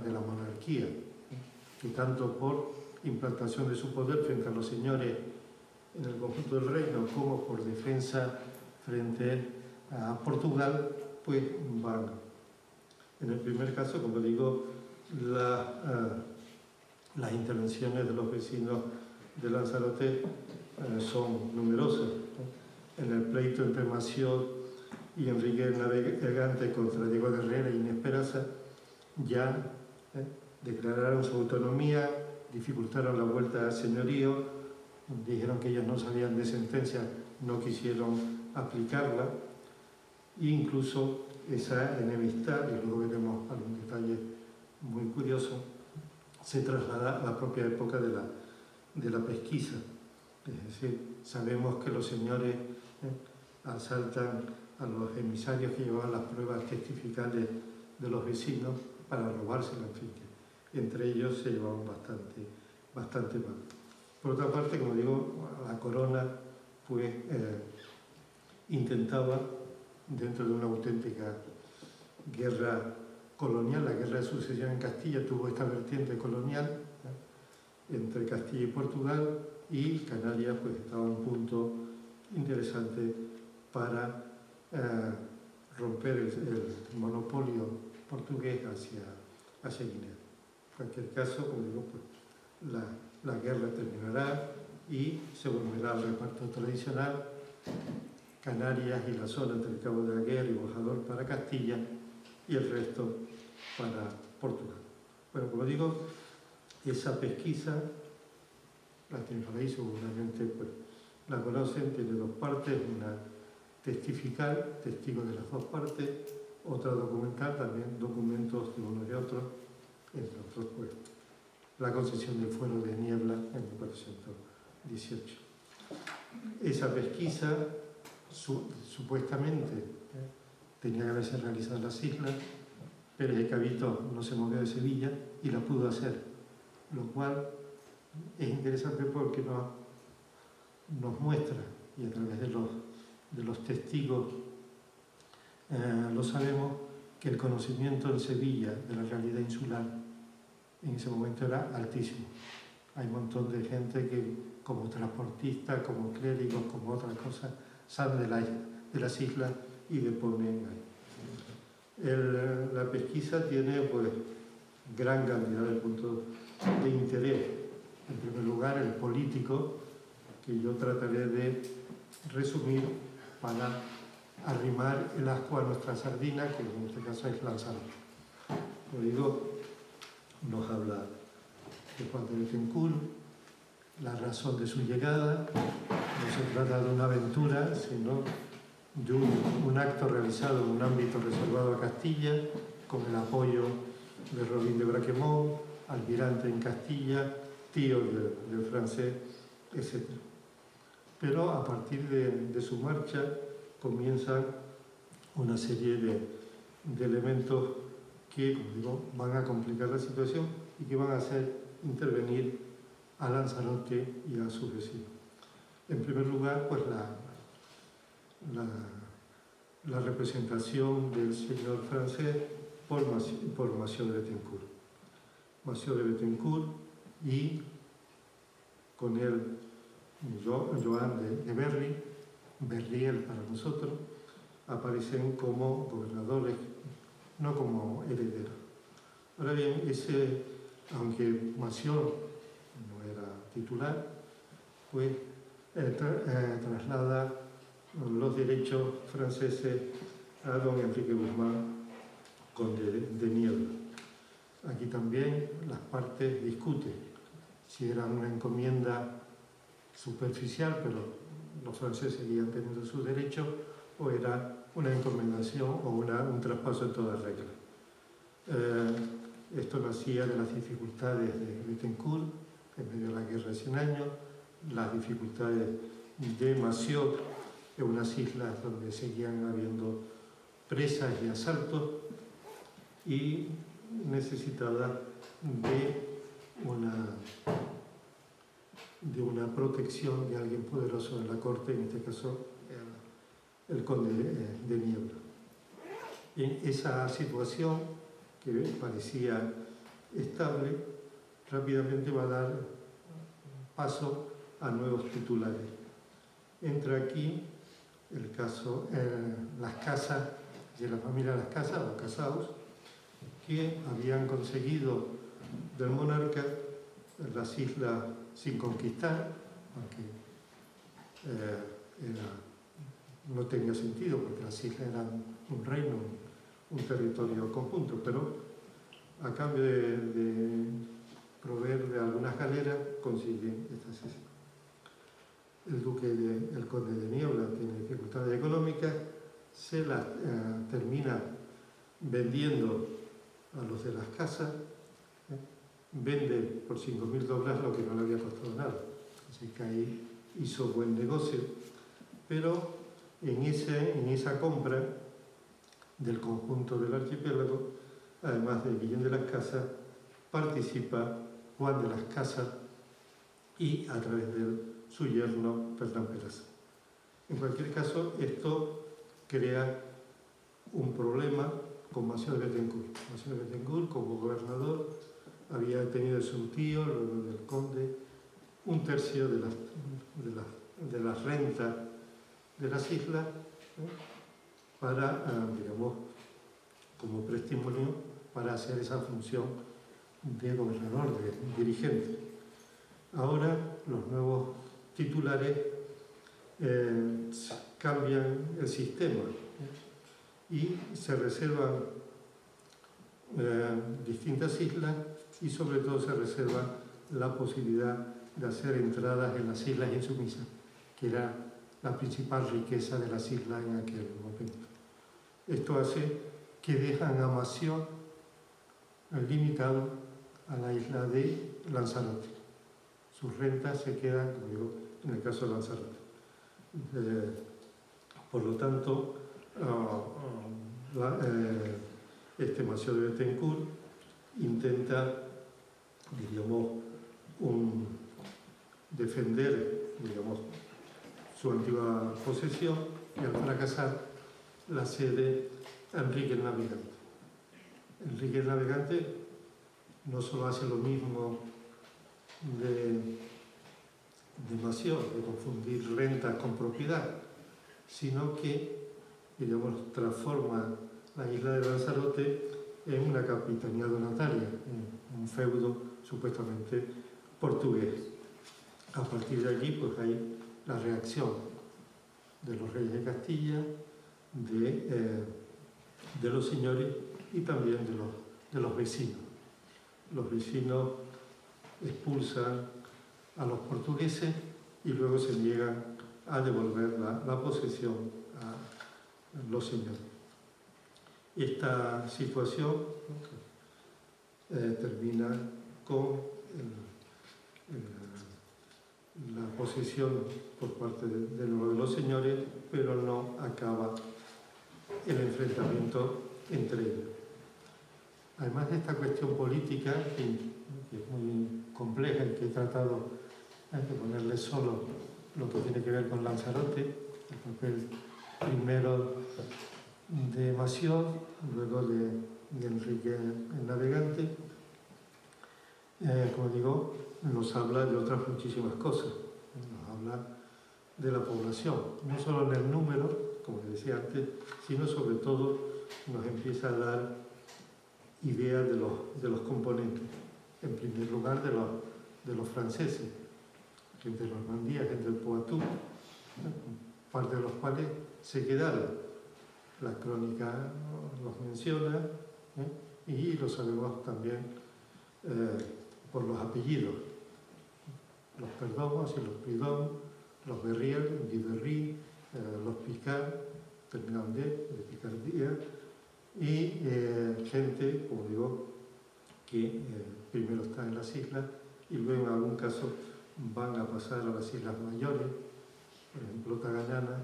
de la monarquía, que tanto por implantación de su poder frente a los señores en el conjunto del reino, como por defensa frente a Portugal, pues van. En el primer caso, como digo, las intervenciones de los vecinos de Lanzarote son numerosas. En el pleito entre Mació y Enrique el Navegante contra Diego de Herrera y Inés Peraza, ya declararon su autonomía, dificultaron la vuelta al señorío, dijeron que ellos no sabían de sentencia, no quisieron aplicarla, e incluso esa enemistad, y luego veremos algún detalle muy curioso, se traslada a la propia época de la pesquisa. Es decir, sabemos que los señores asaltan a los emisarios que llevaban las pruebas testificales de los vecinos para robárselas, en fin, que entre ellos se llevaban bastante mal. Por otra parte, como digo, la corona pues intentaba, dentro de una auténtica guerra colonial, la guerra de sucesión en Castilla tuvo esta vertiente colonial entre Castilla y Portugal, y Canarias pues estaba en un punto interesante para romper el monopolio portugués hacia Guinea. En cualquier caso, como digo, pues, la guerra terminará y se volverá al reparto tradicional: Canarias y la zona entre el Cabo de la Guerra y Bojador para Castilla y el resto para Portugal. Bueno, como digo, esa pesquisa, la tiene por ahí, seguramente pues, la conocen, tiene dos partes: una testifical, testigos de las dos partes; otra documental, también documentos de uno y de otro, entre otros pues la concesión del fuero de Niebla en 1418. Esa pesquisa supuestamente tenía que haberse realizado en las islas. Pérez de Cavito no se movió de Sevilla y la pudo hacer, lo cual es interesante porque nos muestra, y a través de los testigos lo sabemos, que el conocimiento en Sevilla de la realidad insular en ese momento era altísimo. Hay un montón de gente que, como transportistas, como clérigos, como otras cosas, salen de las islas y deponen ahí. La pesquisa tiene pues gran cantidad de puntos de interés. En primer lugar, el político, que yo trataré de resumir para arrimar el ascua a nuestra sardina, que en este caso es Lanzarote. Como digo, nos habla de Juan de Betancourt, la razón de su llegada. No se trata de una aventura, sino de un acto realizado en un ámbito reservado a Castilla, con el apoyo de Robin de Braquemont, almirante en Castilla, tío del francés, etc. Pero a partir de su marcha comienzan una serie de elementos que, como digo, van a complicar la situación y que van a hacer intervenir a Lanzarote y a sus vecinos. En primer lugar, pues la representación del señor francés por Massieu de Bettencourt. Massieu de Bettencourt y con él Joan de Berry, Berriel para nosotros, aparecen como gobernadores, no como herederos. Ahora bien, aunque Massieu no era titular, pues traslada los derechos franceses a don Enrique Guzmán, conde de Niebla. Aquí también las partes discuten si era una encomienda superficial, pero los franceses seguían teniendo sus derechos, o era una encomendación o un traspaso en toda regla. Esto nacía de las dificultades de Bettencourt en medio de la guerra de 100 años, las dificultades de Massieu en unas islas donde seguían habiendo presas y asaltos, y necesitada de una protección de alguien poderoso en la corte, en este caso el conde de Niebla. En esa situación, que parecía estable, rápidamente va a dar paso a nuevos titulares. Entra aquí el caso, las casas de la familia Las Casas, o Casaus, que habían conseguido del monarca las islas sin conquistar, aunque no tenía sentido porque las islas eran un reino, un territorio conjunto, pero a cambio de proveer de algunas galeras consiguen estas islas. El conde de Niebla tiene dificultades económicas, se las termina vendiendo a los de Las Casas, vende por 5.000 doblas lo que no le había costado nada, así que ahí hizo buen negocio, pero en esa compra del conjunto del archipiélago, además de Guillén de Las Casas, participa Juan de Las Casas y a través de él su yerno Fernán Peraza. En cualquier caso, esto crea un problema con Massieu de Bettencourt. Massieu de Bettencourt, como gobernador, había tenido de su tío, luego del conde, un tercio de las rentas de las islas, para, digamos, como testimonio para hacer esa función de gobernador, de dirigente. Ahora los nuevos titulares cambian el sistema y se reservan distintas islas, y sobre todo se reserva la posibilidad de hacer entradas en las islas insumisas, que era la principal riqueza de las islas en aquel momento. Esto hace que dejan a Massieu limitado a la isla de Lanzarote. Sus rentas se quedan, como digo, en el caso de Lanzarote. Por lo tanto, Massieu de Bettencourt intenta, diríamos, defender, digamos, su antigua posesión, y al fracasar la cede a Enrique el Navegante. Enrique el Navegante no solo hace lo mismo de Massieu, de confundir renta con propiedad, sino que, digamos, transforma la isla de Lanzarote en una capitanía donataria, un feudo supuestamente portugués. A partir de allí, pues hay la reacción de los reyes de Castilla, de los señores y también de los vecinos. Los vecinos expulsan a los portugueses y luego se niegan a devolver la posesión a los señores. Esta situación termina con la posesión por parte de los señores, pero no acaba el enfrentamiento entre ellos. Además de esta cuestión política, que es muy compleja y que he tratado de ponerle solo lo que tiene que ver con Lanzarote, el papel primero de Massieu, luego de Enrique el Navegante. Como digo, nos habla de otras muchísimas cosas. Nos habla de la población, no solo en el número, como decía antes, sino sobre todo nos empieza a dar ideas de los componentes. En primer lugar, de los franceses, gente de Normandía, gente del Poitou, parte de los cuales se quedaron. La crónica los menciona, y lo sabemos también por los apellidos. Los Perdomos y los Pridom, los Berriel, Viverri, los Picard, terminaron de Picardía, y gente, como digo, que primero está en las islas y luego en algún caso van a pasar a las Islas Mayores. Por ejemplo, Taganana,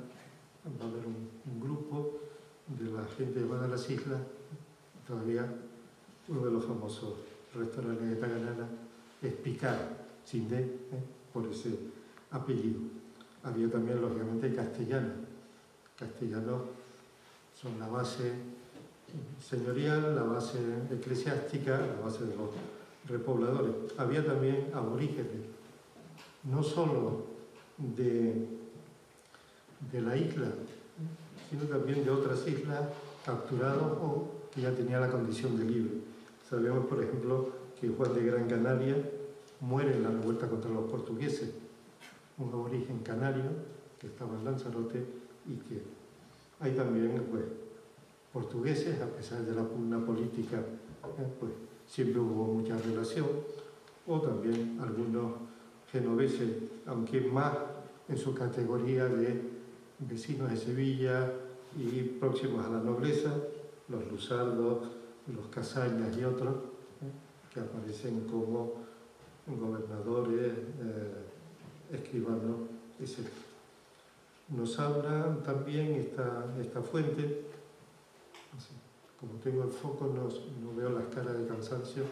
va a haber un grupo de la gente que van a las islas. Todavía uno de los famosos restaurantes de Taganana es Picard, sin D, por ese apellido. Había también, lógicamente, castellanos. Castellanos son la base señorial, la base eclesiástica, la base de los repobladores. Había también aborígenes, no solo de la isla, sino también de otras islas capturados o que ya tenían la condición de libre. Sabemos, por ejemplo, que Juan de Gran Canaria muere en la revuelta contra los portugueses, un aborigen canario que estaba en Lanzarote, y que hay también, pues, portugueses, a pesar de la pugna política, pues siempre hubo mucha relación, o también algunos genoveses, aunque más en su categoría de vecinos de Sevilla y próximos a la nobleza, los Luzardos, los Casañas y otros, que aparecen como gobernadores, escribanos, etc. Nos habla también esta fuente. Como tengo el foco, no veo las caras de cansancio.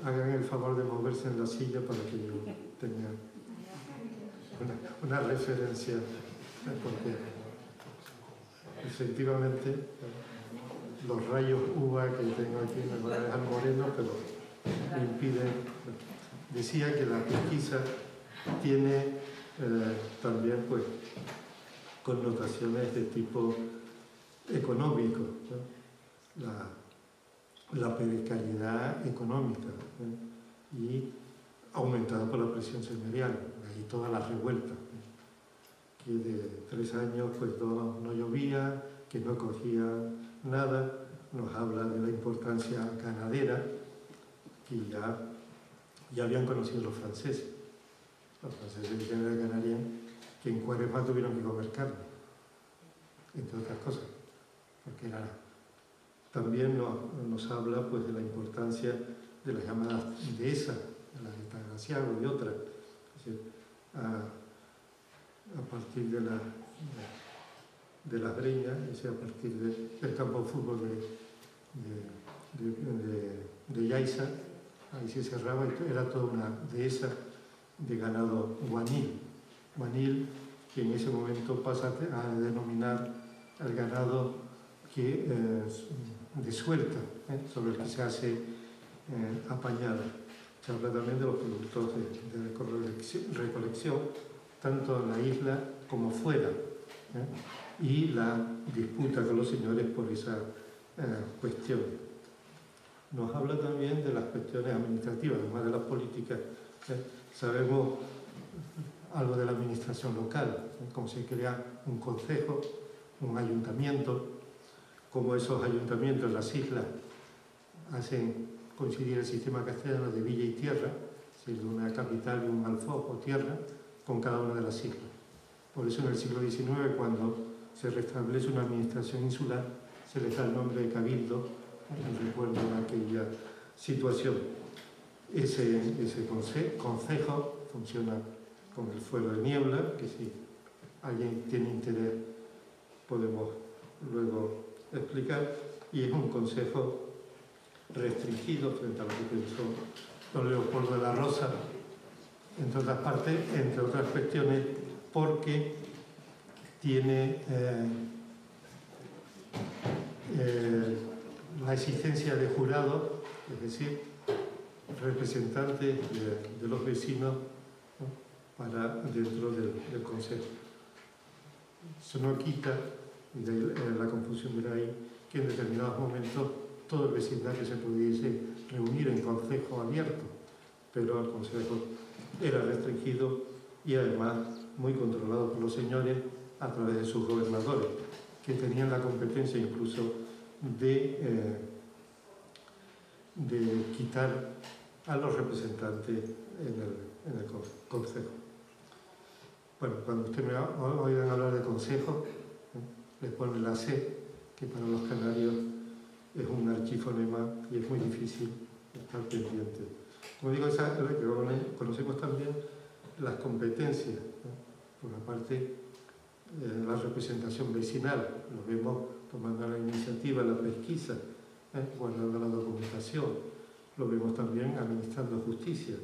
Hagan el favor de moverse en la silla para que yo tenga una referencia, porque efectivamente los rayos UVA que tengo aquí me van a dejar moreno, pero me impiden. Decía que la pesquisa tiene también, pues, connotaciones de tipo económico, ¿no? La precariedad económica, ¿no? Y aumentada por la presión señorial, y todas las revueltas, ¿no? Que de 3 años pues no llovía, que no cogía nada. Nos habla de la importancia ganadera que ya habían conocido los franceses. Los franceses de Gran Canaria, que en Cuaresma tuvieron que comer carne, entre otras cosas, porque también nos habla, pues, de la importancia de las llamadas dehesas, de la de Tangaciago y otras, es decir, a partir de las Breñas, es decir, a partir del campo de fútbol de Yaiza, ahí se cerraba, era toda una dehesa de ganado guanil. Guanil, que en ese momento pasa a denominar al ganado de suelta, sobre el que se hace apañada. Se habla también de los productos de recolección, tanto en la isla como fuera, y la disputa con los señores por esa cuestión. Nos habla también de las cuestiones administrativas, además de las políticas. Sabemos algo de la administración local, cómo se crea un concejo, un ayuntamiento, cómo esos ayuntamientos en las islas hacen coincidir el sistema castellano de villa y tierra, es decir, de una capital y un alfoz o tierra, con cada una de las islas. Por eso en el siglo XIX, cuando se restablece una administración insular, se les da el nombre de cabildo, en recuerdo de aquella situación. Ese concejo funciona con el fuero de niebla, que si alguien tiene interés podemos luego explicar, y es un consejo restringido frente a lo que pensó don Leopoldo de la Rosa, entre otras partes, entre otras cuestiones, porque tiene la existencia de jurados, es decir, representantes de los vecinos, ¿no?, para dentro del Consejo. Eso no quita, de la confusión de ahí, que en determinados momentos todo el vecindario se pudiese reunir en consejo abierto, pero el consejo era restringido y además muy controlado por los señores a través de sus gobernadores, que tenían la competencia incluso de quitar a los representantes en el consejo. Bueno, cuando usted me oigan hablar de consejo, les pone la C, que para los canarios es un archifonema y es muy difícil estar pendiente. Como digo, conocemos también las competencias, ¿no? Por una parte, la representación vecinal, lo vemos tomando la iniciativa, la pesquisa, guardando la documentación, lo vemos también administrando justicia,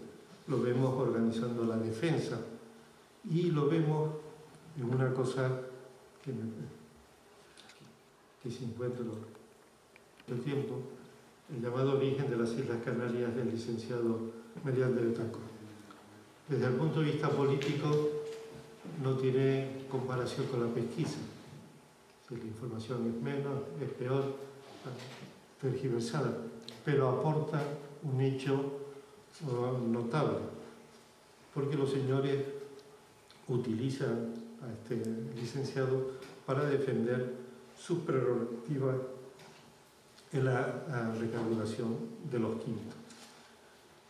lo vemos organizando la defensa y lo vemos en una cosa que se encuentra en el tiempo, el llamado origen de las Islas Canarias del licenciado Merian de Betancor. Desde el punto de vista político no tiene comparación con la pesquisa. Si la información es menos, es peor, tergiversada, pero aporta un hecho notable, porque los señores utilizan a este licenciado para defender sus prerrogativas en la recaudación de los quintos.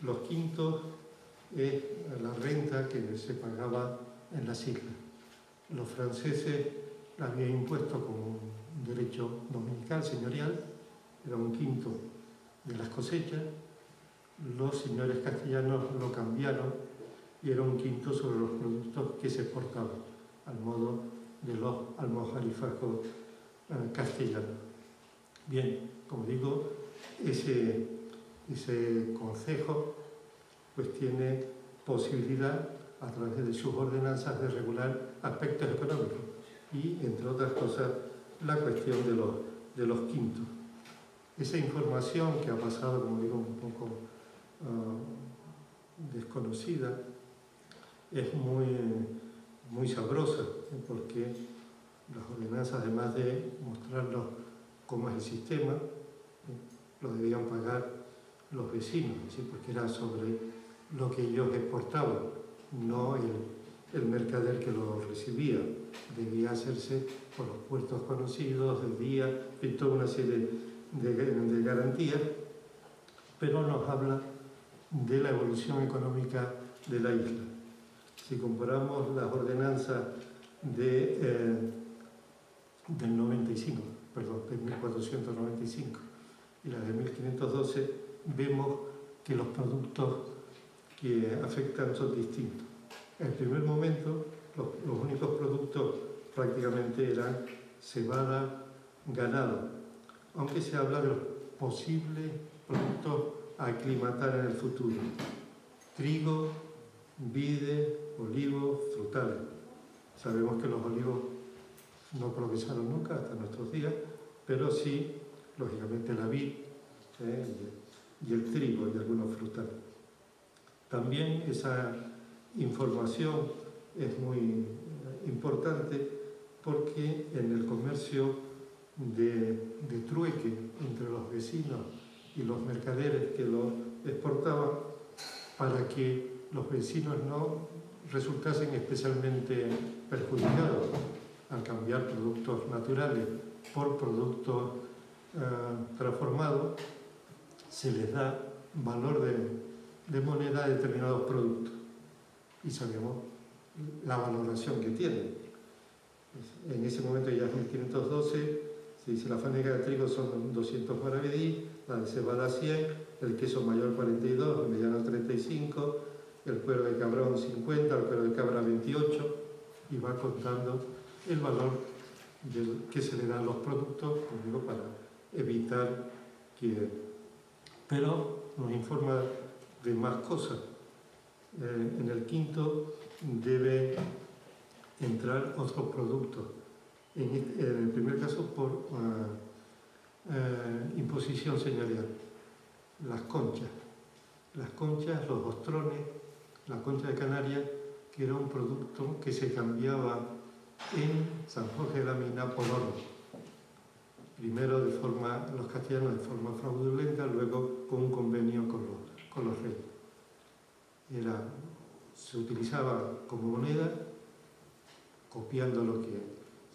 Los quintos es la renta que se pagaba en las islas. Los franceses la habían impuesto como un derecho dominical, señorial, era un quinto de las cosechas. Los señores castellanos lo cambiaron y era un quinto sobre los productos que se exportaban, al modo de los almojarifajos castellanos. Bien, como digo, ese concejo pues tiene posibilidad a través de sus ordenanzas de regular aspectos económicos y, entre otras cosas, la cuestión de los quintos. Esa información que ha pasado, como digo, un poco desconocida, es muy sabrosa, porque las ordenanzas, además de mostrarnos cómo es el sistema, lo debían pagar los vecinos, ¿sí?, porque era sobre lo que ellos exportaban, no el mercader que lo recibía. Debía hacerse por los puertos conocidos, debía, y toda una serie de garantías, pero nos habla de la evolución económica de la isla. Si comparamos las ordenanzas del 95, perdón, de 1495 y las de 1512, vemos que los productos que afectan son distintos. En el primer momento, los únicos productos prácticamente eran cebada, ganado, aunque se habla de los posibles productos a aclimatar en el futuro: trigo, vide, olivos, frutales. Sabemos que los olivos no progresaron nunca hasta nuestros días, pero sí, lógicamente, la vid y el trigo y algunos frutales. También esa información es muy importante porque en el comercio de trueque entre los vecinos y los mercaderes que lo exportaban, para que los vecinos no resultasen especialmente perjudicados al cambiar productos naturales por productos transformados, se les da valor de moneda a determinados productos y sabemos la valoración que tienen. En ese momento ya es 1512, se dice la fábrica de trigo son 200 maravedí, la de cebada 100, el queso mayor 42, el mediano 35, el cuero de cabrón 50, el cuero de cabra 28, y va contando el valor que se le da a los productos, como digo, para evitar que... Pero nos informa de más cosas. En el quinto debe entrar otros productos. En el primer caso, por imposición señorial. Las conchas, los ostrones, la concha de Canarias, que era un producto que se cambiaba en San Jorge de la Mina por oro. Primero los castellanos de forma fraudulenta, luego con un convenio con los reyes. Se utilizaba como moneda, copiando lo que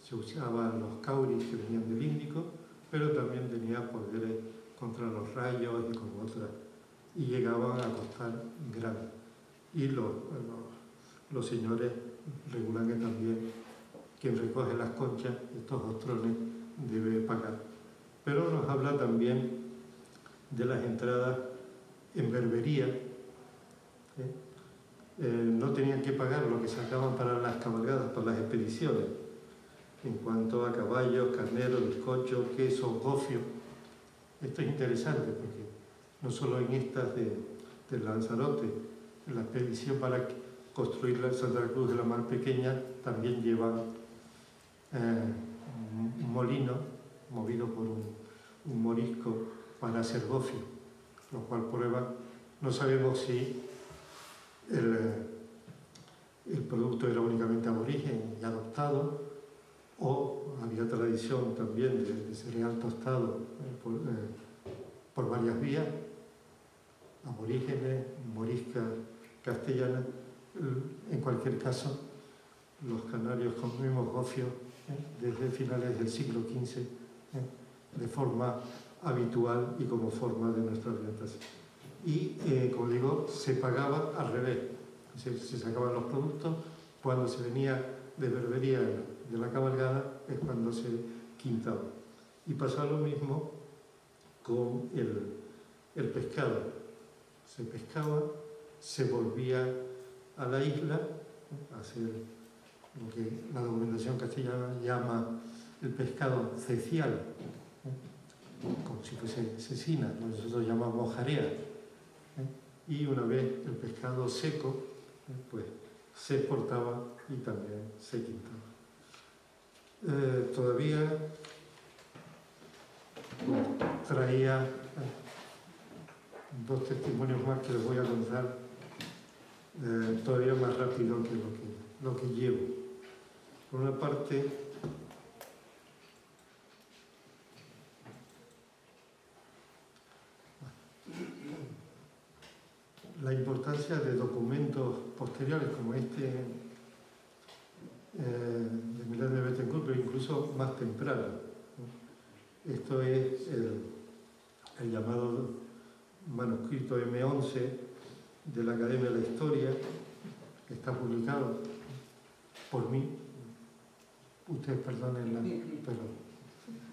se usaba en los cauris que venían del Índico, pero también tenía poderes contra los rayos y con otras, y llegaban a costar grande. Y los señores regulan que también quien recoge las conchas, estos ostrones, debe pagar. Pero nos habla también de las entradas en berbería. No tenían que pagar lo que sacaban para las cabalgadas, para las expediciones, en cuanto a caballos, carneros, bizcochos, quesos, gofios. Esto es interesante porque no solo en estas de Lanzarote, en la expedición para construir la Santa Cruz de la Mar Pequeña, también llevan un molino movido por un morisco para hacer gofio, lo cual prueba, no sabemos si el producto era únicamente aborigen y adoptado, o había tradición también de cereal tostado por varias vías, aborígenes, moriscas castellanas. En cualquier caso, los canarios comemos gofio desde finales del siglo XV de forma habitual y como forma de nuestra alimentación. Y, como digo, se pagaba al revés. Se sacaban los productos, cuando se venía de berbería de la cabalgada es cuando se quintaba. Y pasaba lo mismo con el pescado. Se pescaba, se volvía a la isla a hacer lo que la documentación castellana llama el pescado cecial, como si fuese cecina, nosotros llamamos jarea. Y una vez el pescado seco, pues se exportaba y también se quintaba. Todavía traía dos testimonios más que les voy a contar todavía más rápido que lo que llevo. Por una parte, la importancia de documentos posteriores como este de Milán de Bettencourt, pero incluso más temprano. Esto es el llamado manuscrito M11 de la Academia de la Historia, que está publicado por mí. Ustedes perdónenla, pero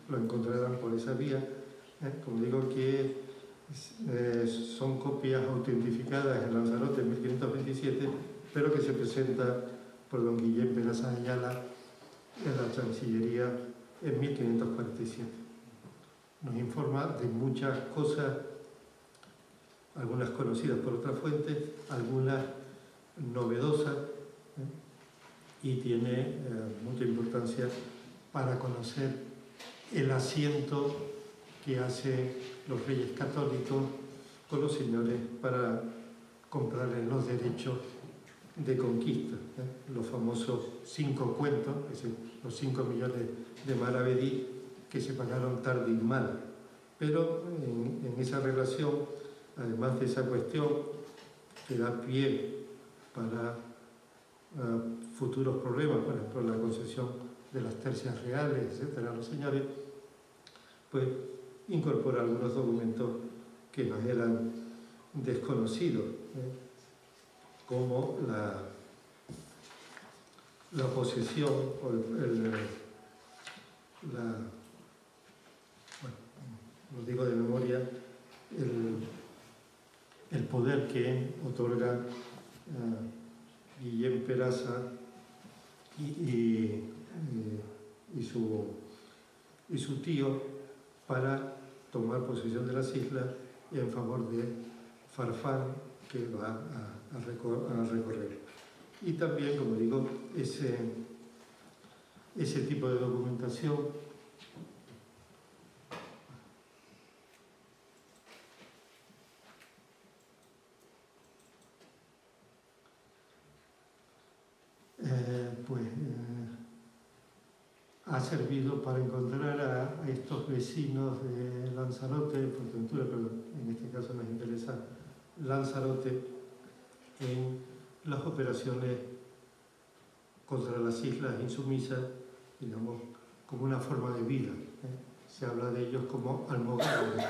lo encontrarán por esa vía. Como digo, que son copias autentificadas en Lanzarote en 1527, pero que se presenta por don Guillem Peraza Ayala en la Chancillería en 1547. Nos informa de muchas cosas, algunas conocidas por otras fuentes, algunas novedosas, y tiene mucha importancia para conocer el asiento que hacen los reyes católicos con los señores para comprarles los derechos de conquista, los famosos 5 cuentos, es decir, los 5 millones de maravedí que se pagaron tarde y mal. Pero en esa relación, además de esa cuestión que da pie para futuros problemas, por ejemplo la concesión de las tercias reales, etcétera, a los señores, pues incorpora algunos documentos que nos eran desconocidos, como la posesión, o lo digo de memoria, el poder que otorga Guillem Peraza y su tío para tomar posesión de las islas en favor de Farfán, que va a recorrer. Y también, como digo, ese tipo de documentación ha servido para encontrar a estos vecinos de Lanzarote, de Fuerteventura, pero en este caso nos interesa Lanzarote, en las operaciones contra las islas insumisas, digamos, como una forma de vida. Se habla de ellos como almogávares,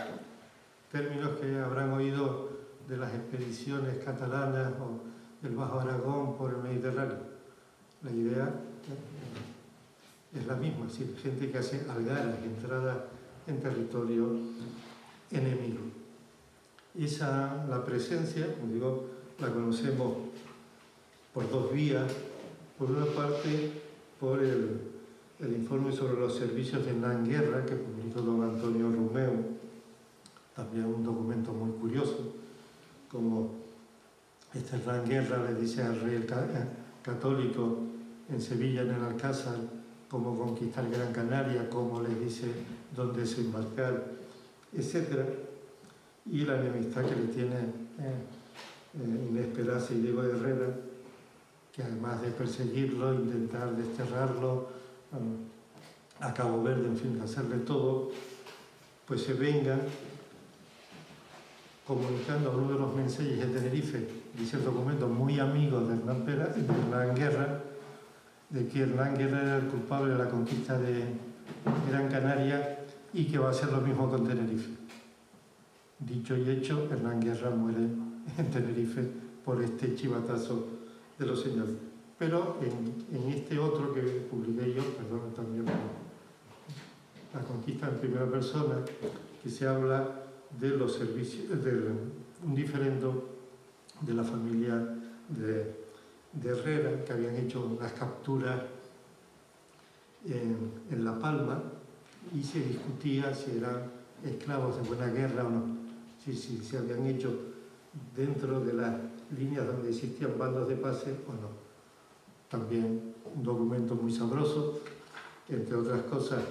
términos que habrán oído de las expediciones catalanas o del Bajo Aragón por el Mediterráneo. La idea es la misma, es decir, gente que hace algaras, entradas en territorio enemigo. La presencia, como digo, la conocemos por dos vías. Por una parte, por el informe sobre los servicios de Nanguerra, que publicó don Antonio Romeu, también un documento muy curioso, como Nanguerra le dice al rey católico en Sevilla, en el Alcázar, cómo conquistar Gran Canaria, cómo le dice dónde desembarcar, etc. Y la enemistad que le tiene Inés Peraza y Diego de Herrera, que además de perseguirlo, intentar desterrarlo a Cabo Verde, en fin, de hacerle todo, pues se vengan comunicando a uno de los mensajes de Tenerife, dice el documento, muy amigo de Hernán Guerra, de que Hernán Guerra era el culpable de la conquista de Gran Canaria y que va a hacer lo mismo con Tenerife. Dicho y hecho, Hernán Guerra muere en Tenerife por este chivatazo de los señores. Pero en este otro que publiqué yo, perdón, también la conquista en primera persona, que se habla de los servicios, un diferendo de la familia de Herrera, que habían hecho unas capturas en La Palma y se discutía si eran esclavos de buena guerra o no, si se habían hecho dentro de las líneas donde existían bandos de pase o no. También un documento muy sabroso, entre otras cosas,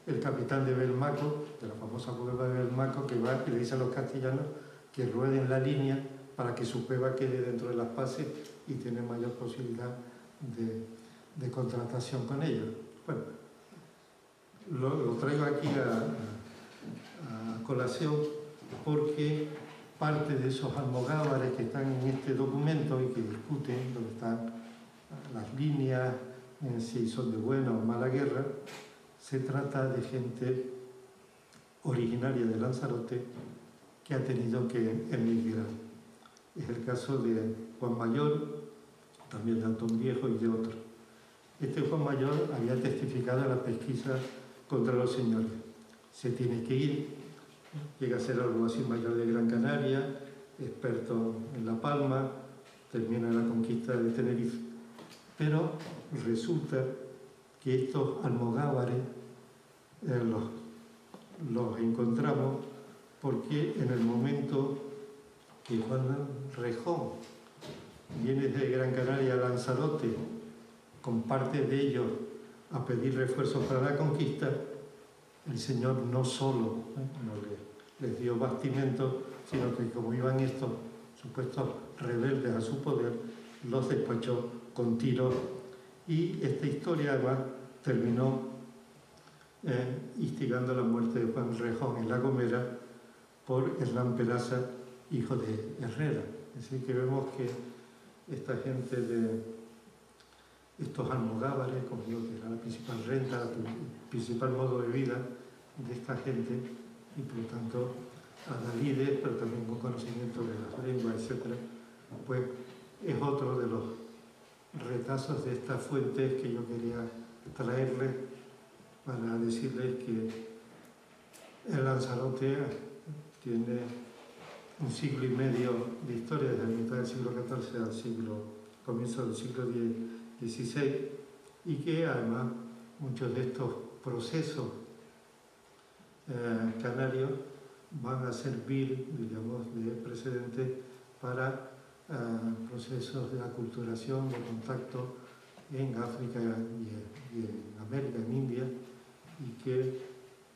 el capitán de Belmaco, de la famosa cueva de Belmaco, que va y le dice a los castellanos que rueden la línea para que su cueva quede dentro de las pases y tiene mayor posibilidad de contratación con ellos. Bueno, lo traigo aquí a colación porque parte de esos almogávares que están en este documento y que discuten donde están las líneas, si son de buena o mala guerra, se trata de gente originaria de Lanzarote que ha tenido que emigrar. Es el caso de Juan Mayor, también de Antón Viejo y de otros. Este Juan Mayor había testificado en la pesquisa contra los señores. Se tiene que ir, llega a ser alguacil mayor de Gran Canaria, experto en La Palma, termina la conquista de Tenerife. Pero resulta que estos almogávares los encontramos porque en el momento que Juan Rejón viene de Gran Canaria a Lanzarote con parte de ellos a pedir refuerzos para la conquista, el Señor no solo no les dio bastimento, sino que como iban estos supuestos rebeldes a su poder, los despachó con tiros. Y esta historia además terminó instigando la muerte de Juan Rejón en La Gomera por Hernán Peraza, hijo de Herrera. Es decir, que vemos que esta gente estos almogávares, como digo, que era la principal renta, el principal modo de vida de esta gente, y por lo tanto adalides, pero también con conocimiento de las lenguas, etc., pues es otro de los retazos de estas fuentes que yo quería traerles para decirles que el Lanzarote tiene un siglo y medio de historia, desde la mitad del siglo XIV al comienzo del siglo XVI, y que además muchos de estos procesos canarios van a servir, digamos, de precedente para procesos de aculturación, de contacto en África y en América, en India, y que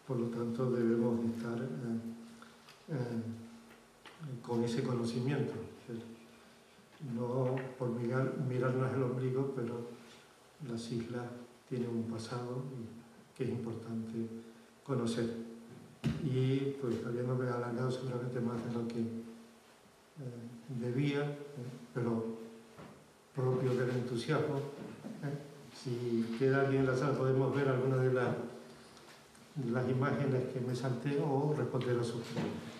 por lo tanto debemos estar con ese conocimiento. No por mirarnos el ombligo, pero las islas tienen un pasado que es importante conocer. Y pues habiéndome alargado seguramente más de lo que debía, pero propio del entusiasmo. Si queda alguien en la sala podemos ver algunas de las imágenes que me salté o responder a sus preguntas.